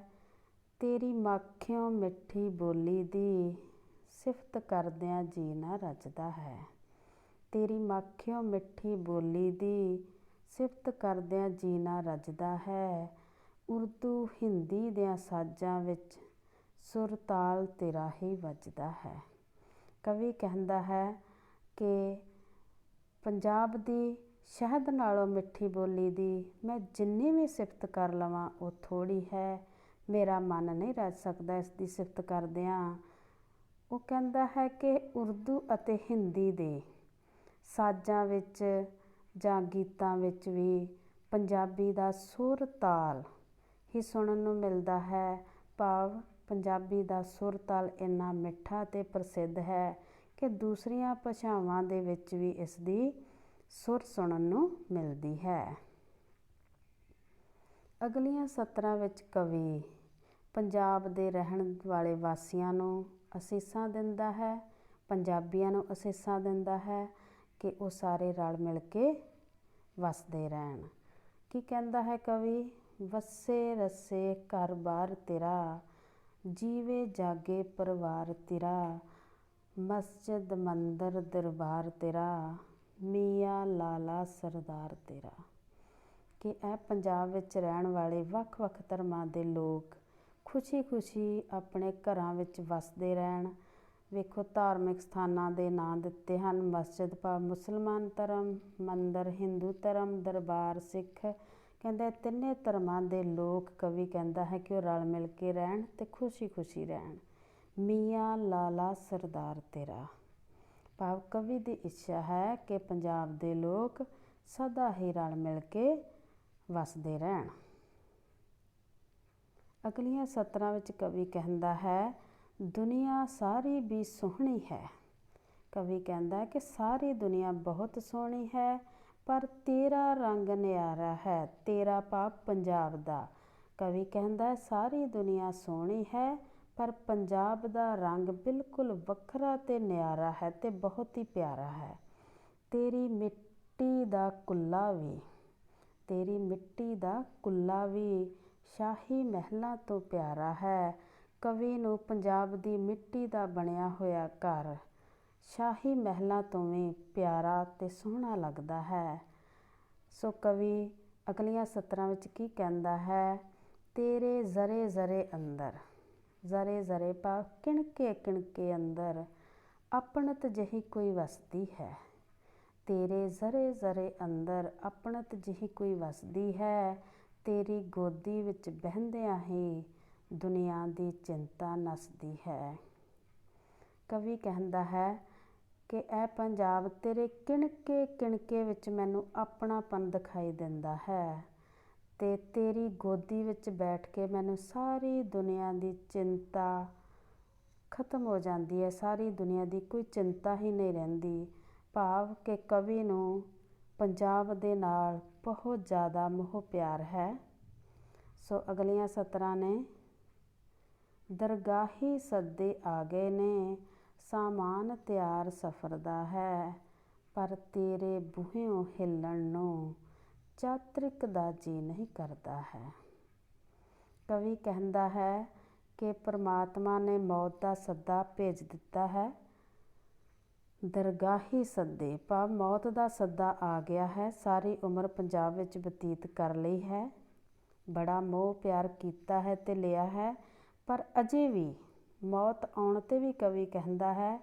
S1: ਤੇਰੀ ਮਾਖਿਓਂ ਮਿੱਠੀ ਬੋਲੀ ਦੀ, ਸਿਫਤ ਕਰਦਿਆਂ ਜੀ ਨਾ ਰੱਜਦਾ ਹੈ। ਤੇਰੀ ਮਾਖਿਓਂ ਮਿੱਠੀ ਬੋਲੀ ਦੀ, ਸਿਫਤ ਕਰਦਿਆਂ ਜੀ ਨਾ ਰੱਜਦਾ ਹੈ। ਉਰਦੂ ਹਿੰਦੀ ਦਿਆਂ ਸਾਜ਼ਾਂ ਵਿੱਚ ਸੁਰ ਤਾਲ ਤੇਰਾ ਹੀ ਵੱਜਦਾ ਹੈ। ਕਵੀ ਕਹਿੰਦਾ ਹੈ ਕਿ ਪੰਜਾਬ ਦੀ ਸ਼ਹਿਦ ਨਾਲੋਂ ਮਿੱਠੀ ਬੋਲੀ ਦੀ ਮੈਂ ਜਿੰਨੀ ਵੀ ਸਿਫਤ ਕਰ ਲਵਾਂ ਉਹ ਥੋੜ੍ਹੀ ਹੈ, ਮੇਰਾ ਮਨ ਨਹੀਂ ਰੱਜ ਸਕਦਾ ਇਸ ਦੀ ਸਿਫਤ ਕਰਦਿਆਂ। ਉਹ ਕਹਿੰਦਾ ਹੈ ਕਿ ਉਰਦੂ ਅਤੇ ਹਿੰਦੀ ਦੇ ਸਾਜ਼ਾਂ ਵਿੱਚ ਜਾਂ ਗੀਤਾਂ ਵਿੱਚ ਵੀ ਪੰਜਾਬੀ ਦਾ ਸੁਰ ਤਾਲ ਹੀ ਸੁਣਨ ਨੂੰ ਮਿਲਦਾ ਹੈ, ਭਾਵ ਪੰਜਾਬੀ ਦਾ ਸੁਰ ਤਾਲ ਇੰਨਾ ਮਿੱਠਾ ਅਤੇ ਪ੍ਰਸਿੱਧ ਹੈ ਕਿ ਦੂਸਰੀਆਂ ਭਾਸ਼ਾਵਾਂ ਦੇ ਵਿੱਚ ਵੀ ਇਸ ਦੀ ਸੁਰ ਸੁਣਨ ਨੂੰ ਮਿਲਦੀ ਹੈ। ਅਗਲੀਆਂ ਸਤਰਾਂ ਵਿੱਚ ਕਵੀ ਪੰਜਾਬ ਦੇ ਰਹਿਣ ਵਾਲੇ ਵਾਸੀਆਂ ਨੂੰ ਅਸੀਸਾਂ ਦਿੰਦਾ ਹੈ, ਪੰਜਾਬੀਆਂ ਨੂੰ ਅਸੀਸਾਂ ਦਿੰਦਾ ਹੈ ਕਿ ਉਹ ਸਾਰੇ ਰਲ ਮਿਲ ਕੇ ਵਸਦੇ ਰਹਿਣ। ਕੀ ਕਹਿੰਦਾ ਹੈ ਕਵੀ? ਵਸੇ ਰਸੇ ਘਰ ਬਾਰ ਤੇਰਾ, ਜੀਵੇ ਜਾਗੇ ਪਰਿਵਾਰ ਤੇਰਾ, ਮਸਜਿਦ ਮੰਦਰ ਦਰਬਾਰ ਤੇਰਾ, ਮੀਆਂ ਲਾਲਾ ਸਰਦਾਰ ਤੇਰਾ। ਕਿ ਇਹ ਪੰਜਾਬ ਵਿੱਚ ਰਹਿਣ ਵਾਲੇ ਵੱਖ ਵੱਖ ਧਰਮਾਂ ਦੇ ਲੋਕ ਖੁਸ਼ੀ ਖੁਸ਼ੀ ਆਪਣੇ ਘਰਾਂ ਵਿੱਚ ਵਸਦੇ ਰਹਿਣ। ਵੇਖੋ, ਧਾਰਮਿਕ ਸਥਾਨਾਂ ਦੇ ਨਾਂ ਦਿੱਤੇ ਹਨ। ਮਸਜਿਦ ਭਾਵ ਮੁਸਲਮਾਨ ਧਰਮ, ਮੰਦਰ ਹਿੰਦੂ ਧਰਮ, ਦਰਬਾਰ ਸਿੱਖ। ਕਹਿੰਦਾ ਤਿੰਨੇ ਧਰਮਾਂ ਦੇ ਲੋਕ, ਕਵੀ ਕਹਿੰਦਾ ਹੈ ਕਿ ਉਹ ਰਲ ਮਿਲ ਕੇ ਰਹਿਣ ਅਤੇ ਖੁਸ਼ੀ ਖੁਸ਼ੀ ਰਹਿਣ। ਮੀਆਂ ਲਾਲਾ ਸਰਦਾਰ ਤੇਰਾ ਭਾਵ ਕਵੀ ਦੀ ਇੱਛਾ ਹੈ ਕਿ ਪੰਜਾਬ ਦੇ ਲੋਕ ਸਦਾ ਹੀ ਰਲ ਮਿਲ ਕੇ ਵਸਦੇ ਰਹਿਣ। ਅਗਲੀਆਂ ਸਤਰਾਂ ਵਿੱਚ ਕਵੀ ਕਹਿੰਦਾ ਹੈ ਦੁਨੀਆ ਸਾਰੀ ਵੀ ਸੋਹਣੀ ਹੈ। ਕਵੀ ਕਹਿੰਦਾ ਕਿ ਸਾਰੀ ਦੁਨੀਆ ਬਹੁਤ ਸੋਹਣੀ ਹੈ, ਪਰ ਤੇਰਾ ਰੰਗ ਨਿਆਰਾ ਹੈ। ਤੇਰਾ ਭਾਵ ਪੰਜਾਬ ਦਾ। ਕਵੀ ਕਹਿੰਦਾ ਸਾਰੀ ਦੁਨੀਆ ਸੋਹਣੀ ਹੈ, ਪਰ ਪੰਜਾਬ ਦਾ ਰੰਗ ਬਿਲਕੁਲ ਵੱਖਰਾ ਅਤੇ ਨਿਆਰਾ ਹੈ ਅਤੇ ਬਹੁਤ ਹੀ ਪਿਆਰਾ ਹੈ। ਤੇਰੀ ਮਿੱਟੀ ਦਾ ਕੁੱਲਾ ਵੀ, ਤੇਰੀ ਮਿੱਟੀ ਦਾ ਕੁੱਲਾ ਵੀ ਸ਼ਾਹੀ ਮਹਿਲਾਂ ਤੋਂ ਪਿਆਰਾ ਹੈ। ਕਵੀ ਨੂੰ ਪੰਜਾਬ ਦੀ ਮਿੱਟੀ ਦਾ ਬਣਿਆ ਹੋਇਆ ਘਰ ਸ਼ਾਹੀ ਮਹਿਲਾਂ ਤੋਂ ਵੀ ਪਿਆਰਾ ਅਤੇ ਸੋਹਣਾ ਲੱਗਦਾ ਹੈ। ਸੋ ਕਵੀ ਅਗਲੀਆਂ ਸਤਰਾਂ ਵਿੱਚ ਕੀ ਕਹਿੰਦਾ ਹੈ? ਤੇਰੇ ਜ਼ਰੇ ਜ਼ਰੇ ਅੰਦਰ, ਜ਼ਰੇ ਜ਼ਰੇ ਭਾਵ ਕਿਣਕੇ ਕਿਣਕੇ ਅੰਦਰ, ਆਪਣਤ ਜਿਹੀ ਕੋਈ ਵਸਦੀ ਹੈ। ਤੇਰੇ ਜ਼ਰੇ ਜ਼ਰੇ ਅੰਦਰ ਆਪਣਤ ਜਿਹੀ ਕੋਈ ਵਸਦੀ ਹੈ, ਤੇਰੀ ਗੋਦੀ ਵਿੱਚ ਬਹਿੰਦਿਆਂ ਹੀ ਦੁਨੀਆ ਦੀ ਚਿੰਤਾ ਨੱਸਦੀ ਹੈ। ਕਵੀ ਕਹਿੰਦਾ ਹੈ ਕਿ ਇਹ ਪੰਜਾਬ ਤੇਰੇ ਕਿਣਕੇ ਕਿਣਕੇ ਵਿੱਚ ਮੈਨੂੰ ਆਪਣਾਪਨ ਦਿਖਾਈ ਦਿੰਦਾ ਹੈ ਅਤੇ ਤੇਰੀ ਗੋਦੀ ਵਿੱਚ ਬੈਠ ਕੇ ਮੈਨੂੰ ਸਾਰੀ ਦੁਨੀਆ ਦੀ ਚਿੰਤਾ ਖਤਮ ਹੋ ਜਾਂਦੀ ਹੈ। ਸਾਰੀ ਦੁਨੀਆ ਦੀ ਕੋਈ ਚਿੰਤਾ ਹੀ ਨਹੀਂ ਰਹਿੰਦੀ। ਭਾਵ ਕਿ ਕਵੀ ਨੂੰ ਪੰਜਾਬ ਦੇ ਨਾਲ ਬਹੁਤ ਜ਼ਿਆਦਾ ਮੋਹ ਪਿਆਰ ਹੈ। ਸੋ ਅਗਲੀਆਂ ਸਤਰਾਂ ਨੇ ਦਰਗਾਹੀ ਸੱਦੇ ਆ ਗਏ ਨੇ, ਸਾਮਾਨ ਤਿਆਰ ਸਫ਼ਰ ਦਾ ਹੈ, ਪਰ ਤੇਰੇ ਬੂਹਿਓਂ ਹਿੱਲਣ ਨੂੰ ਚਾਤ੍ਰਿਕ ਦਾ ਜੀਅ ਨਹੀਂ ਕਰਦਾ ਹੈ। ਕਵੀ ਕਹਿੰਦਾ ਹੈ ਕਿ ਪਰਮਾਤਮਾ ਨੇ ਮੌਤ ਦਾ ਸੱਦਾ ਭੇਜ ਦਿੱਤਾ ਹੈ। ਦਰਗਾਹੀ ਸੱਦੇ ਭਾਵ ਮੌਤ ਦਾ ਸੱਦਾ ਆ ਗਿਆ ਹੈ। ਸਾਰੀ ਉਮਰ ਪੰਜਾਬ ਵਿੱਚ ਬਤੀਤ ਕਰ ਲਈ ਹੈ, ਬੜਾ ਮੋਹ ਪਿਆਰ ਕੀਤਾ ਹੈ ਅਤੇ ਲਿਆ ਹੈ, ਪਰ ਅਜੇ ਵੀ ਮੌਤ ਆਉਣ 'ਤੇ ਵੀ ਕਵੀ ਕਹਿੰਦਾ ਹੈ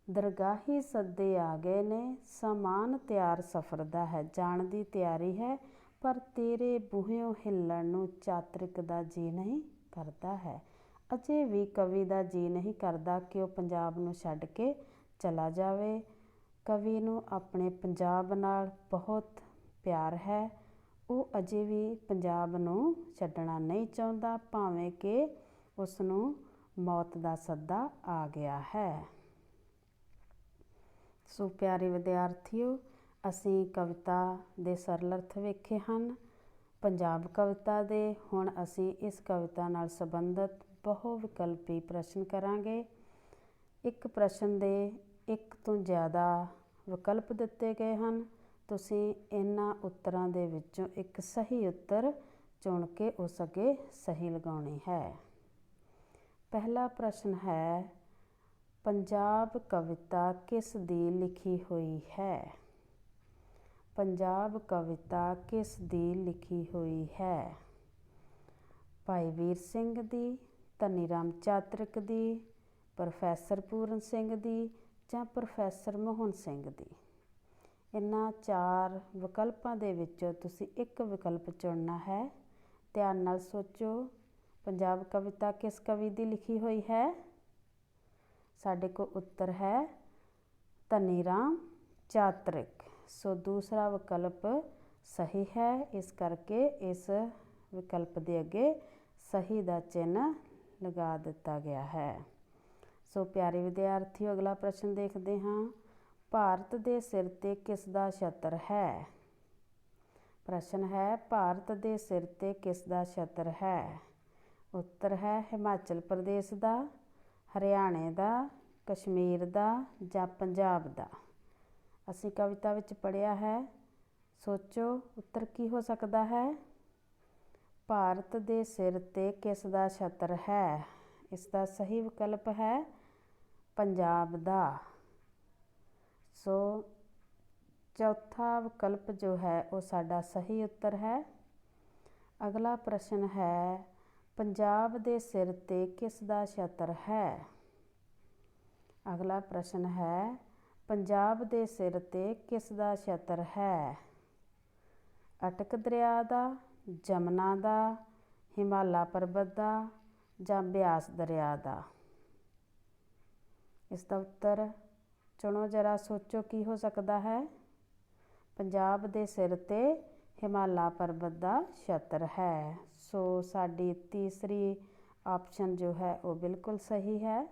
S1: ਦਰਗਾਹੀ ਸੱਦੇ ਆ ਗਏ ਨੇ, ਸਾਮਾਨ ਤਿਆਰ ਸਫ਼ਰ ਦਾ ਹੈ। ਜਾਣ ਦੀ ਤਿਆਰੀ ਹੈ, ਪਰ ਤੇਰੇ ਬੂਹਿਓਂ ਹਿੱਲਣ ਨੂੰ ਚਾਤ੍ਰਿਕ ਦਾ ਜੀਅ ਨਹੀਂ ਕਰਦਾ ਹੈ। ਅਜੇ ਵੀ ਕਵੀ ਦਾ ਜੀਅ ਨਹੀਂ ਕਰਦਾ ਕਿ ਉਹ ਪੰਜਾਬ ਨੂੰ ਛੱਡ ਕੇ ਚਲਾ ਜਾਵੇ। ਕਵੀ ਨੂੰ ਆਪਣੇ ਪੰਜਾਬ ਨਾਲ ਬਹੁਤ ਪਿਆਰ ਹੈ। ਉਹ ਅਜੇ ਵੀ ਪੰਜਾਬ ਨੂੰ ਛੱਡਣਾ ਨਹੀਂ ਚਾਹੁੰਦਾ, ਭਾਵੇਂ ਕਿ ਉਸ ਨੂੰ ਮੌਤ ਦਾ ਸੱਦਾ ਆ ਗਿਆ ਹੈ। ਸੋ ਪਿਆਰੇ ਵਿਦਿਆਰਥੀਓ, ਅਸੀਂ ਕਵਿਤਾ ਦੇ ਸਰਲ ਅਰਥ ਵੇਖੇ ਹਨ ਪੰਜਾਬ ਕਵਿਤਾ ਦੇ। ਹੁਣ ਅਸੀਂ ਇਸ ਕਵਿਤਾ ਨਾਲ ਸੰਬੰਧਿਤ ਬਹੁ ਵਿਕਲਪੀ ਪ੍ਰਸ਼ਨ ਕਰਾਂਗੇ। ਇੱਕ ਪ੍ਰਸ਼ਨ ਦੇ ਇੱਕ ਤੋਂ ਜ਼ਿਆਦਾ ਵਿਕਲਪ ਦਿੱਤੇ ਗਏ ਹਨ। ਤੁਸੀਂ ਇਹਨਾਂ ਉੱਤਰਾਂ ਦੇ ਵਿੱਚੋਂ ਇੱਕ ਸਹੀ ਉੱਤਰ ਚੁਣ ਕੇ ਉਸ ਅੱਗੇ ਸਹੀ ਲਗਾਉਣੀ ਹੈ। ਪਹਿਲਾ ਪ੍ਰਸ਼ਨ ਹੈ, ਪੰਜਾਬ ਕਵਿਤਾ ਕਿਸ ਦੀ ਲਿਖੀ ਹੋਈ ਹੈ? ਪੰਜਾਬ ਕਵਿਤਾ ਕਿਸ ਦੀ ਲਿਖੀ ਹੋਈ ਹੈ? ਭਾਈ ਵੀਰ ਸਿੰਘ ਦੀ, ਧਨੀ ਰਾਮ ਚਾਤ੍ਰਿਕ ਦੀ, ਪ੍ਰੋਫੈਸਰ ਪੂਰਨ ਸਿੰਘ ਦੀ ਜਾਂ ਪ੍ਰੋਫੈਸਰ ਮੋਹਨ ਸਿੰਘ ਦੀ? ਇਹਨਾਂ ਚਾਰ ਵਿਕਲਪਾਂ ਦੇ ਵਿੱਚੋਂ ਤੁਸੀਂ ਇੱਕ ਵਿਕਲਪ ਚੁਣਨਾ ਹੈ। ਧਿਆਨ ਨਾਲ ਸੋਚੋ, ਪੰਜਾਬ ਕਵਿਤਾ ਕਿਸ ਕਵੀ ਦੀ ਲਿਖੀ ਹੋਈ ਹੈ? ਸਾਡੇ ਕੋਲ ਉੱਤਰ ਹੈ ਧਨੀ ਰਾਮ ਚਾਤ੍ਰਿਕ। ਸੋ ਦੂਸਰਾ ਵਿਕਲਪ ਸਹੀ ਹੈ, ਇਸ ਕਰਕੇ ਇਸ ਵਿਕਲਪ ਦੇ ਅੱਗੇ ਸਹੀ ਦਾ ਚਿੰਨ੍ਹ ਲਗਾ ਦਿੱਤਾ ਗਿਆ ਹੈ। ਸੋ ਪਿਆਰੇ ਵਿਦਿਆਰਥੀਓ, ਅਗਲਾ ਪ੍ਰਸ਼ਨ ਦੇਖਦੇ ਹਾਂ। ਭਾਰਤ ਦੇ ਸਿਰ ਤੇ ਕਿਸ ਦਾ ਛਤਰ ਹੈ? ਪ੍ਰਸ਼ਨ ਹੈ ਭਾਰਤ ਦੇ ਸਿਰ ਤੇ ਕਿਸ ਦਾ ਛਤਰ ਹੈ? ਉੱਤਰ ਹੈ ਹਿਮਾਚਲ ਪ੍ਰਦੇਸ਼ ਦਾ, ਹਰਿਆਣੇ ਦਾ, ਕਸ਼ਮੀਰ ਦਾ ਜਾਂ ਪੰਜਾਬ ਦਾ। ਅਸੀਂ ਕਵਿਤਾ ਵਿੱਚ ਪੜ੍ਹਿਆ ਹੈ, ਸੋਚੋ ਉੱਤਰ ਕੀ ਹੋ ਸਕਦਾ ਹੈ? ਭਾਰਤ ਦੇ ਸਿਰ ਤੇ ਕਿਸ ਦਾ ਛਤਰ ਹੈ? ਇਸ ਦਾ ਸਹੀ ਵਿਕਲਪ ਹੈ ਪੰਜਾਬ ਦਾ। ਸੋ ਚੌਥਾ ਵਿਕਲਪ ਜੋ ਹੈ ਉਹ ਸਾਡਾ ਸਹੀ ਉੱਤਰ ਹੈ। ਅਗਲਾ ਪ੍ਰਸ਼ਨ ਹੈ ਪੰਜਾਬ ਦੇ ਸਿਰ ਤੇ ਕਿਸ ਦਾ ਛਤਰ ਹੈ? ਅਗਲਾ ਪ੍ਰਸ਼ਨ ਹੈ ਪੰਜਾਬ ਦੇ ਸਿਰ ਤੇ ਕਿਸ ਦਾ ਛਤਰ ਹੈ? ਅਟਕ ਦਰਿਆ ਦਾ, ਜਮਨਾ ਦਾ, ਹਿਮਾਲਾ ਪਰਬਤ ਦਾ ਜਾਂ ਬਿਆਸ ਦਰਿਆ ਦਾ। ਇਸ ਦਾ ਉੱਤਰ ਚੁਣੋ ਜਰਾ, ਸੋਚੋ ਕੀ ਹੋ ਸਕਦਾ ਹੈ? ਪੰਜਾਬ ਦੇ ਸਿਰ ਤੇ ਹਿਮਾਲਾ ਪਰਬਤ ਦਾ ਛਤਰ ਹੈ। ਸੋ ਸਾਡੀ ਤੀਸਰੀ ਆਪਸ਼ਨ ਜੋ ਹੈ ਉਹ ਬਿਲਕੁਲ ਸਹੀ ਹੈ।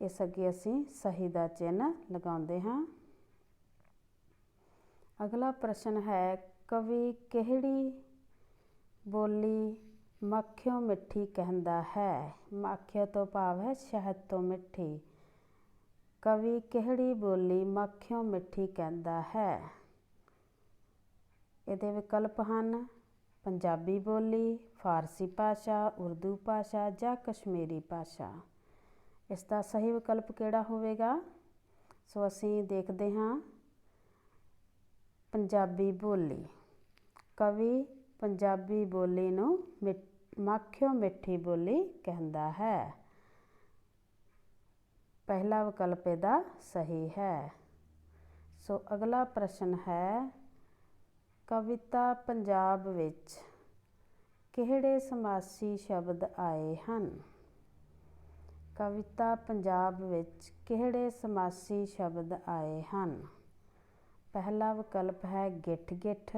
S1: ਇਸ ਅੱਗੇ ਅਸੀਂ ਸਹੀ ਦਾ ਚਿੰਨ੍ਹ ਲਗਾਉਂਦੇ ਹਾਂ। ਅਗਲਾ ਪ੍ਰਸ਼ਨ ਹੈ ਕਵੀ ਕਿਹੜੀ ਬੋਲੀ ਮੱਖਿਓਂ ਮਿੱਠੀ ਕਹਿੰਦਾ ਹੈ? ਮੱਖਿਓ ਤੋਂ ਭਾਵ ਹੈ ਸ਼ਹਿਦ ਤੋਂ ਮਿੱਠੀ। ਕਵੀ ਕਿਹੜੀ ਬੋਲੀ ਮੱਖਿਓਂ ਮਿੱਠੀ ਕਹਿੰਦਾ ਹੈ? ਇਹਦੇ ਵਿਕਲਪ ਹਨ ਪੰਜਾਬੀ ਬੋਲੀ, ਫਾਰਸੀ ਭਾਸ਼ਾ, ਉਰਦੂ ਭਾਸ਼ਾ ਜਾਂ ਕਸ਼ਮੀਰੀ ਭਾਸ਼ਾ। ਇਸ ਦਾ ਸਹੀ ਵਿਕਲਪ ਕਿਹੜਾ ਹੋਵੇਗਾ? ਸੋ ਅਸੀਂ ਦੇਖਦੇ ਹਾਂ ਪੰਜਾਬੀ ਬੋਲੀ। ਕਵੀ ਪੰਜਾਬੀ ਬੋਲੀ ਨੂੰ ਮੱਖਿਓਂ ਮਿੱਠੀ ਬੋਲੀ ਕਹਿੰਦਾ ਹੈ। ਪਹਿਲਾ ਵਿਕਲਪ ਇਹਦਾ ਸਹੀ ਹੈ। ਸੋ ਅਗਲਾ ਪ੍ਰਸ਼ਨ ਹੈ ਕਵਿਤਾ ਪੰਜਾਬ ਵਿੱਚ ਕਿਹੜੇ ਸਮਾਸੀ ਸ਼ਬਦ ਆਏ ਹਨ? ਕਵਿਤਾ ਪੰਜਾਬ ਵਿੱਚ ਕਿਹੜੇ ਸਮਾਸੀ ਸ਼ਬਦ ਆਏ ਹਨ? ਪਹਿਲਾ ਵਿਕਲਪ ਹੈ ਗਿੱਠ ਗਿੱਠ,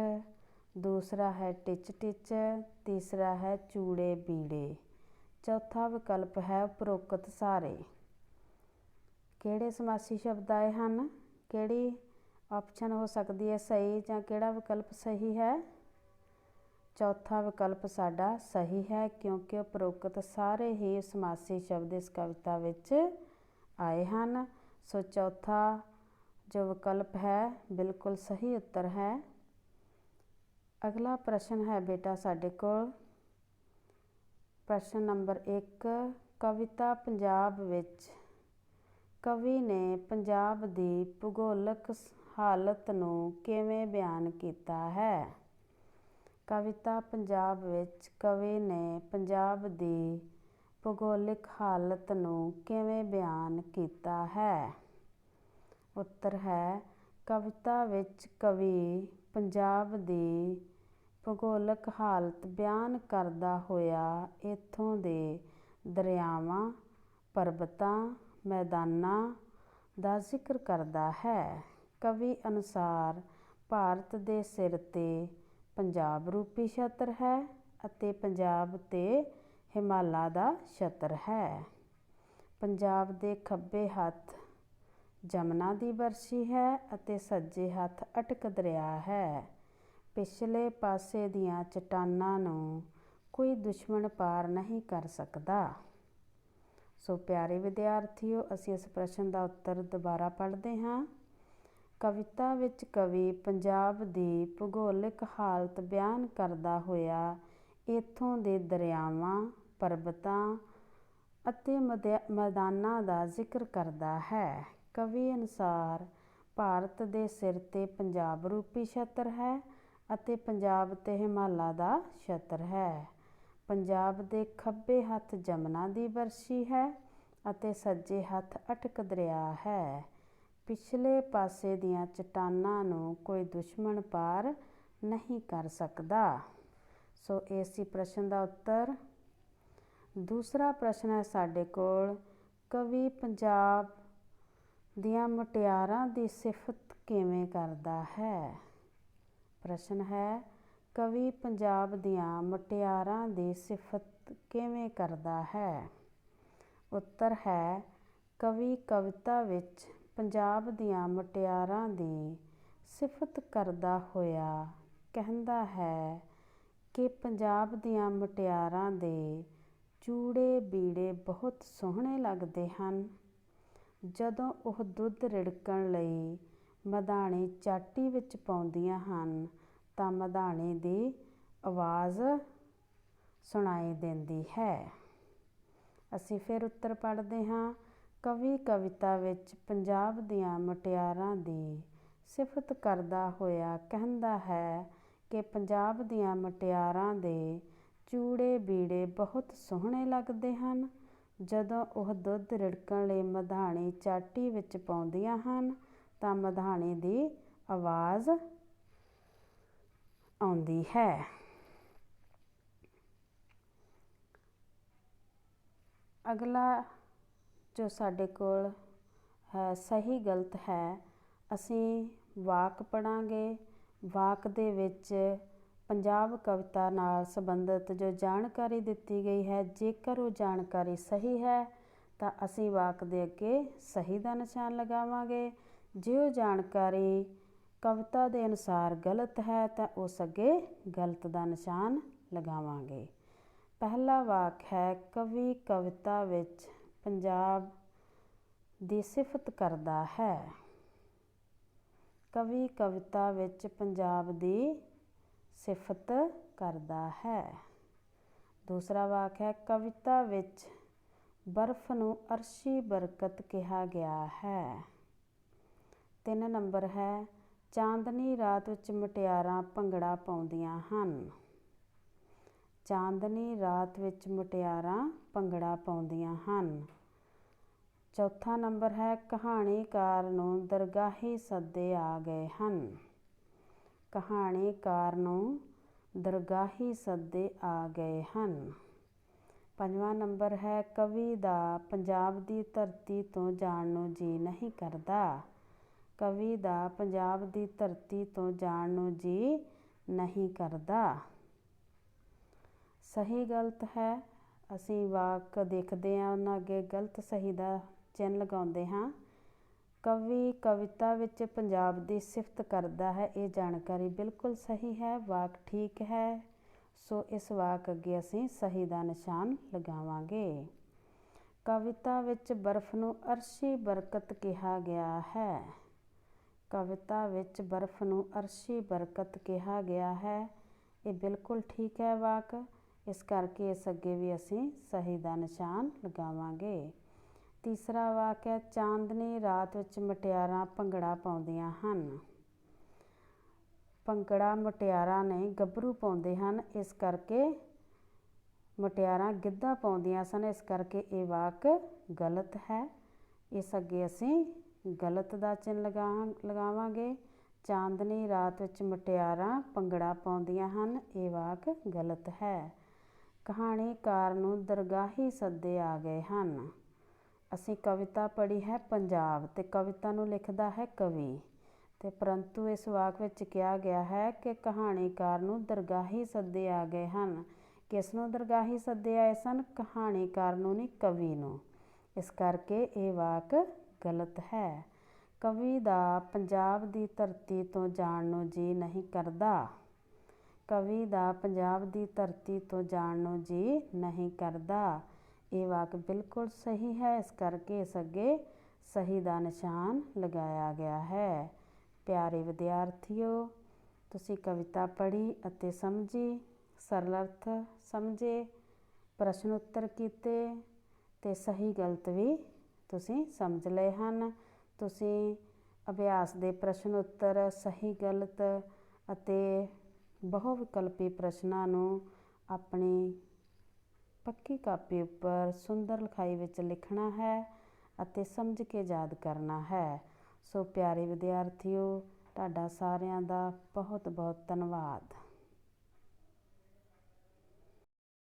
S1: ਦੂਸਰਾ ਹੈ ਟਿਚ ਟਿਚ, ਤੀਸਰਾ ਹੈ ਚੂੜੇ ਬੀੜੇ, ਚੌਥਾ ਵਿਕਲਪ ਹੈ ਉਪਰੋਕਤ ਸਾਰੇ। ਕਿਹੜੇ ਸਮਾਸੀ ਸ਼ਬਦ ਆਏ ਹਨ? ਕਿਹੜੀ ਆਪਸ਼ਨ ਹੋ ਸਕਦੀ ਹੈ ਸਹੀ ਜਾਂ ਕਿਹੜਾ ਵਿਕਲਪ ਸਹੀ ਹੈ? ਚੌਥਾ ਵਿਕਲਪ ਸਾਡਾ ਸਹੀ ਹੈ ਕਿਉਂਕਿ ਉਪਰੋਕਤ ਸਾਰੇ ਹੀ ਸਮਾਸੀ ਸ਼ਬਦ ਇਸ ਕਵਿਤਾ ਵਿੱਚ ਆਏ ਹਨ। ਸੋ ਚੌਥਾ ਜੋ ਵਿਕਲਪ ਹੈ ਬਿਲਕੁਲ ਸਹੀ ਉੱਤਰ ਹੈ। ਅਗਲਾ ਪ੍ਰਸ਼ਨ ਹੈ ਬੇਟਾ ਸਾਡੇ ਕੋਲ ਪ੍ਰਸ਼ਨ ਨੰਬਰ 1, ਕਵਿਤਾ ਪੰਜਾਬ ਵਿੱਚ ਕਵੀ ਨੇ ਪੰਜਾਬ ਦੀ ਭੂਗੋਲਿਕ ਹਾਲਤ ਨੂੰ ਕਿਵੇਂ ਬਿਆਨ ਕੀਤਾ ਹੈ? ਕਵਿਤਾ ਪੰਜਾਬ ਵਿੱਚ ਕਵੀ ਨੇ ਪੰਜਾਬ ਦੀ ਭੂਗੋਲਿਕ ਹਾਲਤ ਨੂੰ ਕਿਵੇਂ ਬਿਆਨ ਕੀਤਾ ਹੈ? ਉੱਤਰ ਹੈ ਕਵਿਤਾ ਵਿੱਚ ਕਵੀ ਪੰਜਾਬ ਦੀ ਭੂਗੋਲਿਕ ਹਾਲਤ ਬਿਆਨ ਕਰਦਾ ਹੋਇਆ ਇੱਥੋਂ ਦੇ ਦਰਿਆਵਾਂ, ਪਰਬਤਾਂ, ਮੈਦਾਨਾਂ ਦਾ ਜ਼ਿਕਰ ਕਰਦਾ ਹੈ। ਕਵੀ ਅਨੁਸਾਰ ਭਾਰਤ ਦੇ ਸਿਰ ਤੇ ਪੰਜਾਬ ਰੂਪੀ ਛਤਰ ਹੈ ਅਤੇ ਪੰਜਾਬ ਤੇ ਹਿਮਾਲਾ ਦਾ ਛਤਰ ਹੈ। ਪੰਜਾਬ ਦੇ ਖੱਬੇ ਹੱਥ ਜਮਨਾ ਦੀ ਬਰਛੀ ਹੈ ਅਤੇ ਸੱਜੇ ਹੱਥ ਅਟਕ ਦਰਿਆ ਹੈ। ਪਿਛਲੇ ਪਾਸੇ ਦੀਆਂ ਚਟਾਨਾਂ ਨੂੰ ਕੋਈ ਦੁਸ਼ਮਣ ਪਾਰ ਨਹੀਂ ਕਰ ਸਕਦਾ। ਸੋ ਪਿਆਰੇ ਵਿਦਿਆਰਥੀਓ, ਅਸੀਂ ਇਸ ਪ੍ਰਸ਼ਨ ਦਾ ਉੱਤਰ ਦੁਬਾਰਾ ਪੜ੍ਹਦੇ ਹਾਂ। ਕਵਿਤਾ ਵਿੱਚ ਕਵੀ ਪੰਜਾਬ ਦੀ ਭੂਗੋਲਿਕ ਹਾਲਤ ਬਿਆਨ ਕਰਦਾ ਹੋਇਆ ਇੱਥੋਂ ਦੇ ਦਰਿਆਵਾਂ, ਪਰਬਤਾਂ ਅਤੇ ਮੈਦਾਨਾਂ ਦਾ ਜ਼ਿਕਰ ਕਰਦਾ ਹੈ। ਕਵੀ ਅਨੁਸਾਰ ਭਾਰਤ ਦੇ ਸਿਰ ਤੇ ਪੰਜਾਬ ਰੂਪੀ ਛਤਰ ਹੈ ਅਤੇ ਪੰਜਾਬ ਤੇ ਹਿਮਾਲਾ ਦਾ ਛਤਰ ਹੈ। ਪੰਜਾਬ ਦੇ ਖੱਬੇ ਹੱਥ ਜਮਨਾ ਦੀ ਬਰਛੀ ਹੈ ਅਤੇ ਸੱਜੇ ਹੱਥ ਅਟਕ ਦਰਿਆ ਹੈ। ਪਿਛਲੇ ਪਾਸੇ ਦੀਆਂ ਚਟਾਨਾਂ ਨੂੰ ਕੋਈ ਦੁਸ਼ਮਣ ਪਾਰ ਨਹੀਂ ਕਰ ਸਕਦਾ। ਸੋ ਇਹ ਸੀ ਪ੍ਰਸ਼ਨ ਦਾ ਉੱਤਰ। ਦੂਸਰਾ ਪ੍ਰਸ਼ਨ ਹੈ ਸਾਡੇ ਕੋਲ ਕਵੀ ਪੰਜਾਬ ਦੀਆਂ ਮੁਟਿਆਰਾਂ ਦੀ ਸਿਫਤ ਕਿਵੇਂ ਕਰਦਾ ਹੈ? ਪ੍ਰਸ਼ਨ ਹੈ ਕਵੀ ਪੰਜਾਬ ਦੀਆਂ ਮੁਟਿਆਰਾਂ ਦੀ ਸਿਫਤ ਕਿਵੇਂ ਕਰਦਾ ਹੈ? ਉੱਤਰ ਹੈ ਕਵੀ ਕਵਿਤਾ ਵਿੱਚ ਪੰਜਾਬ ਦੀਆਂ ਮੁਟਿਆਰਾਂ ਦੀ ਸਿਫਤ ਕਰਦਾ ਹੋਇਆ ਕਹਿੰਦਾ ਹੈ ਕਿ ਪੰਜਾਬ ਦੀਆਂ ਮੁਟਿਆਰਾਂ ਦੇ ਚੂੜੇ ਬੀੜੇ ਬਹੁਤ ਸੋਹਣੇ ਲੱਗਦੇ ਹਨ। ਜਦੋਂ ਉਹ ਦੁੱਧ ਰਿੜਕਣ ਲਈ ਮਧਾਣੀ ਚਾਟੀ ਵਿੱਚ ਪਾਉਂਦੀਆਂ ਹਨ ਤਾਂ ਮਧਾਣੀ ਦੀ ਆਵਾਜ਼ ਸੁਣਾਈ ਦਿੰਦੀ ਹੈ। ਅਸੀਂ ਫਿਰ ਉੱਤਰ ਪੜ੍ਹਦੇ ਹਾਂ। ਕਵੀ ਕਵਿਤਾ ਵਿੱਚ ਪੰਜਾਬ ਦੀਆਂ ਮੁਟਿਆਰਾਂ ਦੀ ਸਿਫਤ ਕਰਦਾ ਹੋਇਆ ਕਹਿੰਦਾ ਹੈ ਕਿ ਪੰਜਾਬ ਦੀਆਂ ਮੁਟਿਆਰਾਂ ਦੇ ਚੂੜੇ ਬੀੜੇ ਬਹੁਤ ਸੋਹਣੇ ਲੱਗਦੇ ਹਨ। ਜਦੋਂ ਉਹ ਦੁੱਧ ਰਿੜਕਣ ਲਈ ਮਧਾਣੀ ਚਾਟੀ ਵਿੱਚ ਪਾਉਂਦੀਆਂ ਹਨ ਤਾਂ ਮਧਾਣੀ ਦੀ ਆਵਾਜ਼ ਆਉਂਦੀ ਹੈ। ਅਗਲਾ ਜੋ ਸਾਡੇ ਕੋਲ ਹੈ ਸਹੀ ਗਲਤ ਹੈ, ਅਸੀਂ ਵਾਕ ਪੜ੍ਹਾਂਗੇ। ਵਾਕ ਦੇ ਵਿੱਚ ਪੰਜਾਬ ਕਵਿਤਾ ਨਾਲ ਸੰਬੰਧਿਤ ਜੋ ਜਾਣਕਾਰੀ ਦਿੱਤੀ ਗਈ ਹੈ, ਜੇਕਰ ਉਹ ਜਾਣਕਾਰੀ ਸਹੀ ਹੈ ਤਾਂ ਅਸੀਂ ਵਾਕ ਦੇ ਅੱਗੇ ਸਹੀ ਦਾ ਨਿਸ਼ਾਨ ਲਗਾਵਾਂਗੇ। ਜੇ ਉਹ ਜਾਣਕਾਰੀ ਕਵਿਤਾ ਦੇ ਅਨੁਸਾਰ ਗਲਤ ਹੈ ਤਾਂ ਉਸ ਅੱਗੇ ਗਲਤ ਦਾ ਨਿਸ਼ਾਨ ਲਗਾਵਾਂਗੇ। ਪਹਿਲਾ ਵਾਕ ਹੈ, ਕਵੀ ਕਵਿਤਾ ਵਿੱਚ ਪੰਜਾਬ ਦੀ ਸਿਫਤ ਕਰਦਾ ਹੈ। ਕਵੀ ਕਵਿਤਾ ਵਿੱਚ ਪੰਜਾਬ ਦੀ ਸਿਫਤ ਕਰਦਾ ਹੈ। ਦੂਸਰਾ ਵਾਕ ਹੈ, ਕਵਿਤਾ ਵਿੱਚ ਬਰਫ਼ ਨੂੰ ਅਰਸ਼ੀ ਬਰਕਤ ਕਿਹਾ ਗਿਆ ਹੈ। 3 ਨੰਬਰ ਹੈ, ਚਾਂਦਨੀ ਰਾਤ ਵਿੱਚ ਮੁਟਿਆਰਾਂ ਭੰਗੜਾ ਪਾਉਂਦੀਆਂ ਹਨ। ਚਾਂਦਨੀ ਰਾਤ ਵਿੱਚ ਮੁਟਿਆਰਾਂ ਭੰਗੜਾ ਪਾਉਂਦੀਆਂ ਹਨ। ਚੌਥਾ ਨੰਬਰ ਹੈ, ਕਹਾਣੀਕਾਰ ਨੂੰ ਦਰਗਾਹੀ ਸੱਦੇ ਆ ਗਏ ਹਨ। ਕਹਾਣੀਕਾਰ ਨੂੰ ਦਰਗਾਹੀ ਸੱਦੇ ਆ ਗਏ ਹਨ। 5ਵਾਂ ਨੰਬਰ ਹੈ, ਕਵੀ ਦਾ ਪੰਜਾਬ ਦੀ ਧਰਤੀ ਤੋਂ ਜਾਣ ਨੂੰ ਜੀ ਨਹੀਂ ਕਰਦਾ। ਕਵੀ ਦਾ ਪੰਜਾਬ ਦੀ ਧਰਤੀ ਤੋਂ ਜਾਣ ਨੂੰ ਜੀ ਨਹੀਂ ਕਰਦਾ। ਸਹੀ ਗਲਤ ਹੈ, ਅਸੀਂ ਵਾਕ ਦੇਖਦੇ ਹਾਂ, ਉਹਨਾਂ ਅੱਗੇ ਗਲਤ ਸਹੀ ਦਾ ਚਿੰਨ੍ਹ ਲਗਾਉਂਦੇ ਹਾਂ। ਕਵੀ ਕਵਿਤਾ ਵਿੱਚ ਪੰਜਾਬ ਦੀ ਸਿਫਤ ਕਰਦਾ ਹੈ, ਇਹ ਜਾਣਕਾਰੀ ਬਿਲਕੁਲ ਸਹੀ ਹੈ, ਵਾਕ ਠੀਕ ਹੈ। ਸੋ ਇਸ ਵਾਕ ਅੱਗੇ ਅਸੀਂ ਸਹੀ ਦਾ ਨਿਸ਼ਾਨ ਲਗਾਵਾਂਗੇ। ਕਵਿਤਾ ਵਿੱਚ ਬਰਫ਼ ਨੂੰ ਅਰਸ਼ੀ ਬਰਕਤ ਕਿਹਾ ਗਿਆ ਹੈ। ਕਵਿਤਾ ਵਿੱਚ ਬਰਫ਼ ਨੂੰ ਅਰਸ਼ੀ ਬਰਕਤ ਕਿਹਾ ਗਿਆ ਹੈ, ਇਹ ਬਿਲਕੁਲ ਠੀਕ ਹੈ ਵਾਕ। ਇਸ ਕਰਕੇ ਇਸ ਅੱਗੇ ਵੀ ਅਸੀਂ ਸਹੀ ਦਾ ਨਿਸ਼ਾਨ ਲਗਾਵਾਂਗੇ। ਤੀਸਰਾ ਵਾਕ ਹੈ, ਚਾਂਦਨੀ ਰਾਤ ਵਿੱਚ ਮੁਟਿਆਰਾਂ ਭੰਗੜਾ ਪਾਉਂਦੀਆਂ ਹਨ। ਭੰਗੜਾ ਮੁਟਿਆਰਾਂ ਨਹੀਂ, ਗੱਭਰੂ ਪਾਉਂਦੇ ਹਨ, ਇਸ ਕਰਕੇ ਮੁਟਿਆਰਾਂ ਗਿੱਧਾ ਪਾਉਂਦੀਆਂ ਸਨ, ਇਸ ਕਰਕੇ ਇਹ ਵਾਕ ਗਲਤ ਹੈ। ਇਸ ਅੱਗੇ ਅਸੀਂ ਗਲਤ ਦਾ ਚਿੰਨ੍ਹ ਲਗਾਵਾਂਗੇ। ਚਾਂਦਨੀ ਰਾਤ ਵਿੱਚ ਮੁਟਿਆਰਾਂ ਭੰਗੜਾ ਪਾਉਂਦੀਆਂ ਹਨ, ਇਹ ਵਾਕ ਗਲਤ ਹੈ। ਕਹਾਣੀਕਾਰ ਨੂੰ ਦਰਗਾਹੀ ਸੱਦੇ ਆ ਗਏ ਹਨ। ਅਸੀਂ ਕਵਿਤਾ ਪੜ੍ਹੀ ਹੈ ਪੰਜਾਬ ਅਤੇ ਕਵਿਤਾ ਨੂੰ ਲਿਖਦਾ ਹੈ ਕਵੀ, ਅਤੇ ਪਰੰਤੂ ਇਸ ਵਾਕ ਵਿੱਚ ਕਿਹਾ ਗਿਆ ਹੈ ਕਿ ਕਹਾਣੀਕਾਰ ਨੂੰ ਦਰਗਾਹੀ ਸੱਦੇ ਆ ਗਏ ਹਨ। ਕਿਸ ਨੂੰ ਦਰਗਾਹੀ ਸੱਦੇ ਆਏ ਸਨ? ਕਹਾਣੀਕਾਰ ਨੂੰ ਨਹੀਂ, ਕਵੀ ਨੂੰ। ਇਸ ਕਰਕੇ ਇਹ ਵਾਕ ਗਲਤ ਹੈ। ਕਵੀ ਦਾ ਪੰਜਾਬ ਦੀ ਧਰਤੀ ਤੋਂ ਜਾਣ ਨੂੰ ਜੀ ਨਹੀਂ ਕਰਦਾ। ਕਵੀ ਦਾ ਪੰਜਾਬ ਦੀ ਧਰਤੀ ਤੋਂ ਜਾਣ ਨੂੰ ਜੀ ਨਹੀਂ ਕਰਦਾ, ਇਹ ਵਾਕ ਬਿਲਕੁਲ ਸਹੀ ਹੈ। ਇਸ ਕਰਕੇ ਇਸ ਅੱਗੇ ਸਹੀ ਦਾ ਨਿਸ਼ਾਨ ਲਗਾਇਆ ਗਿਆ ਹੈ। ਪਿਆਰੇ ਵਿਦਿਆਰਥੀਓ, ਤੁਸੀਂ ਕਵਿਤਾ ਪੜ੍ਹੀ ਅਤੇ ਸਮਝੀ, ਸਰਲ ਅਰਥ ਸਮਝੇ, ਪ੍ਰਸ਼ਨ ਉੱਤਰ ਕੀਤੇ ਅਤੇ ਸਹੀ ਗਲਤ ਵੀ ਤੁਸੀਂ ਸਮਝ ਲਏ ਹਨ। ਤੁਸੀਂ ਅਭਿਆਸ ਦੇ ਪ੍ਰਸ਼ਨ ਉੱਤਰ, ਸਹੀ ਗਲਤ ਅਤੇ ਬਹੁ ਵਿਕਲਪੀ ਪ੍ਰਸ਼ਨਾਂ ਨੂੰ ਆਪਣੀ ਪੱਕੀ ਕਾਪੀ ਉੱਪਰ ਸੁੰਦਰ ਲਿਖਾਈ ਵਿੱਚ ਲਿਖਣਾ ਹੈ ਅਤੇ ਸਮਝ ਕੇ ਯਾਦ ਕਰਨਾ ਹੈ। ਸੋ ਪਿਆਰੇ ਵਿਦਿਆਰਥੀਓ, ਤੁਹਾਡਾ ਸਾਰਿਆਂ ਦਾ ਬਹੁਤ ਬਹੁਤ ਧੰਨਵਾਦ।